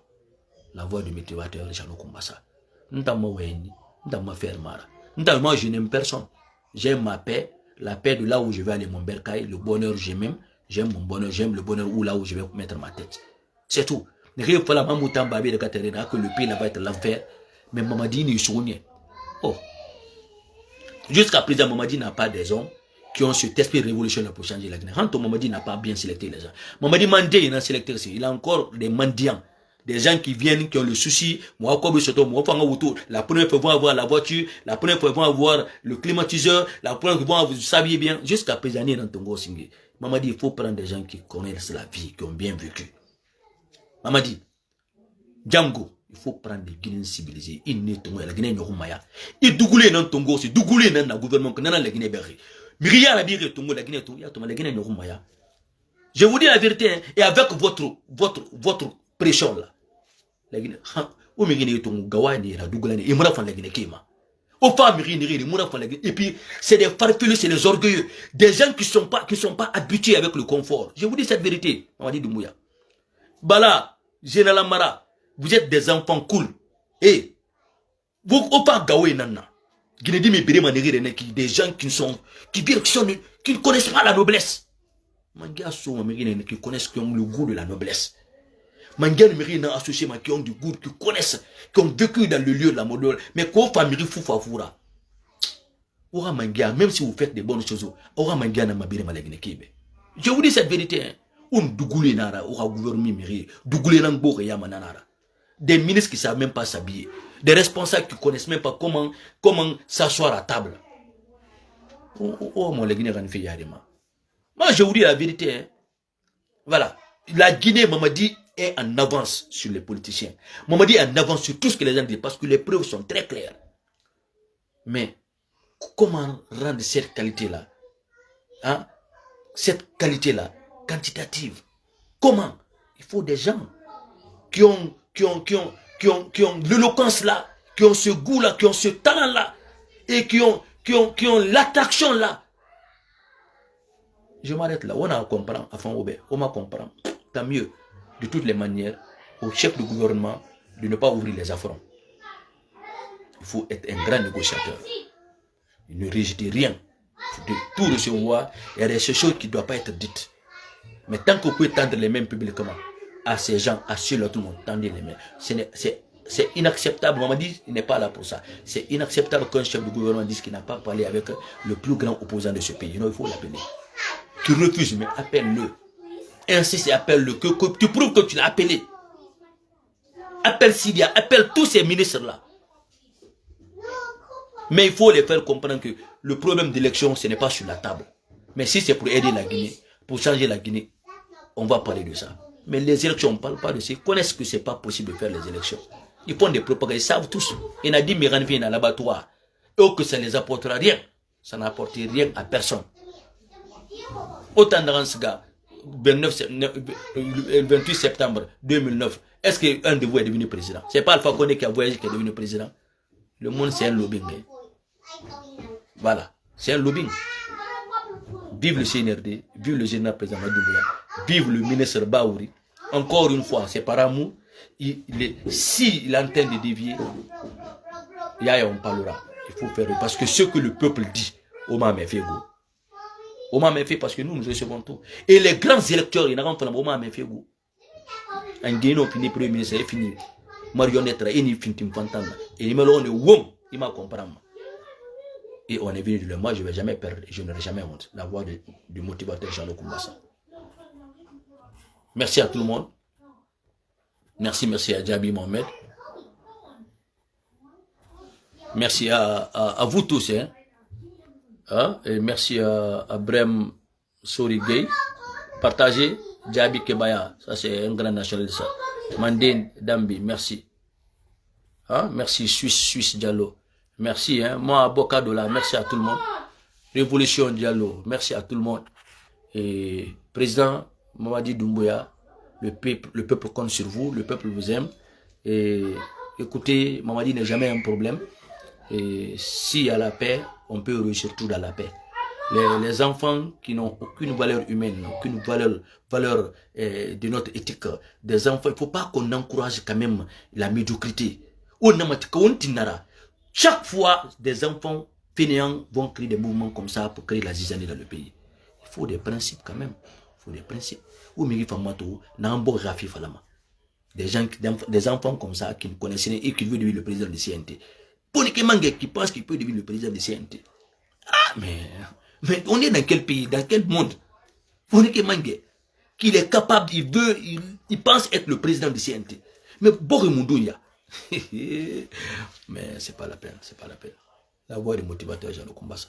S1: La voix du motivateur Jean-Luc Kumbasa. Moi je n'aime personne. J'aime ma paix. La paix de là où je vais aller mon bercail. Le bonheur j'aime. J'aime mon bonheur. J'aime le bonheur où là où je vais mettre ma tête. C'est tout. Que le pays là va être l'enfer. Mais Mamadi n'y souvient. Oh. Jusqu'à présent, Mamadi n'a pas des hommes qui ont cet esprit révolutionnaire pour changer la Guinée. Hanto Mamadi n'a pas bien sélecté les gens. Mamadi Mandé, il a sélecté aussi. Il a encore des mendiants. Des gens qui viennent, qui ont le souci. Moi, comme la première fois, ils vont avoir la voiture. La première fois, ils vont avoir le climatiseur. La première fois, ils vont avoir, vous saviez bien. Jusqu'à présent, il est dans Tongo Singé. Mamadi, il faut prendre des gens qui connaissent la vie, qui ont bien vécu. Mamadi, Django, il faut prendre des Guinéens civilisés. Il n'est pas la Guinée Maya. Il dougoulé dans Tongo, c'est dougoulé dans le gouvernement que dans la Guinée Berry. Mais rien à dire Tongo, la Guinée Maya. Je vous dis la vérité, hein, et avec votre pression là. La Guinée, au Guinée Tongo, Gawani, la Dougoulane, et Moura la Guinée Kima. Au femmes, et puis c'est des farfelus, c'est des orgueilleux, des gens qui sont pas habitués avec le confort. Je vous dis cette vérité, Mamadi Doumbouya. Bala, Général Mara, vous êtes des enfants cool. Et vous pas Gawé Nana. Guinée me des gens qui ne connaissent pas la noblesse. Mangia sont qui connaissent, qui ont le goût de la noblesse. Mangia ne associé qui ont du goût, qui connaissent, qui ont vécu dans le lieu de la modèle. Mais quoi famille fou favoura. Aura Mangia, même si vous faites des bonnes choses, aura Mangia n'a ma bire malagine kibe. Je vous dis cette vérité, hein. On dougoulé nara, aura gouvernement mairie, dougoulé langbo et yamanara. Des ministres qui ne savent même pas s'habiller. Des responsables qui ne connaissent même pas comment s'asseoir à table. Oh, mon Guinée moi, je vous dis la vérité. Hein. Voilà. La Guinée, Mamadi, est en avance sur les politiciens. Mamadi est en avance sur tout ce que les gens disent parce que les preuves sont très claires. Mais comment rendre cette qualité-là, hein, cette qualité-là, quantitative? Comment? Il faut des gens qui ont l'éloquence là, qui ont ce goût là, qui ont ce talent là, et qui ont l'attraction là. Je m'arrête là. On a compris, on m'a compris. Tant mieux, de toutes les manières, au chef du gouvernement de ne pas ouvrir les affronts. Il faut être un grand négociateur. Il ne rejette rien. Il faut tout recevoir. Il y a des choses qui ne doivent pas être dites. Mais tant que vous pouvez tendre les mains publiquement à ces gens, à ceux-là, tout le monde, tendez les mains. C'est inacceptable. On m'a dit, il n'est pas là pour ça. C'est inacceptable qu'un chef de gouvernement dise qu'il n'a pas parlé avec le plus grand opposant de ce pays. Non, il faut l'appeler. Tu refuses, mais appelle-le. Insiste et appelle-le. Tu prouves que tu l'as appelé. Appelle Syria, appelle tous ces ministres-là. Mais il faut les faire comprendre que le problème d'élection, ce n'est pas sur la table. Mais si c'est pour aider la Guinée, pour changer la Guinée, on va parler de ça. Mais les élections, on ne parle pas de ça. Ils connaissent que ce n'est pas possible de faire les élections. Ils font des propagandes, ils savent tous. Il a dit, mais viennent à l'abattoir. Et que ça ne les apportera rien. Ça n'apporte rien à personne. Autant dans ce gars, 28 septembre 2009, est-ce qu'un de vous est devenu président? Ce n'est pas Alpha Condé qui a voyagé qui est devenu président. Le monde, c'est un lobbying. Voilà, c'est un lobbying. Vive le CNRD, vive le général président Madoumbouya, vive le ministre Baouri. Encore une fois, c'est par amour. S'il est en train de dévier, on parlera. Il faut faire, parce que ce que le peuple dit, Oma Mefego. Oma Mefego, parce que nous recevons tout. Et les grands électeurs, ils n'ont pas Oma Mefego. Un Guéno fini premier ministre, il fini. Marionnette, il finit Fantana. Et il me l'a dit, il m'a compris. Et on est venu de le moi, je ne vais jamais perdre, je n'aurai jamais honte. La voix du motivateur Jean-Luc Kumbasa. Merci à tout le monde. Merci à Djabi Mohamed. Merci à vous tous. Et merci à Brem Sori Gay. Partagez Djabi Kebaya. Ça, c'est un grand nationaliste. Mandine Dambi, merci. Hein? Merci Suisse Diallo. Merci. Hein? Moi, Bokadola, merci à tout le monde. Révolution Diallo, merci à tout le monde. Et président Mamadi Doumbouya, le peuple compte sur vous, le peuple vous aime. Et écoutez, Mamadi n'est jamais un problème. Et s'il y a la paix, on peut réussir tout dans la paix. Les enfants qui n'ont aucune valeur humaine, aucune valeur de notre éthique, des enfants, il ne faut pas qu'on encourage quand même la médiocrité. Chaque fois, des enfants fainéants vont créer des mouvements comme ça pour créer la zizanie dans le pays. Il faut des principes quand même. Il faut des principes. Des enfants comme ça qui ne connaissent rien et qui veulent devenir le président du CNT. Ponike Mange qui pense qu'il peut devenir le président du CNT. Ah, mais on est dans quel pays, dans quel monde? Ponike Mange, qu'il est capable, il pense être le président du CNT. Mais Borimundouya. Mais c'est pas la peine, c'est pas la peine. La voix des motivateurs, j'en ai combat ça.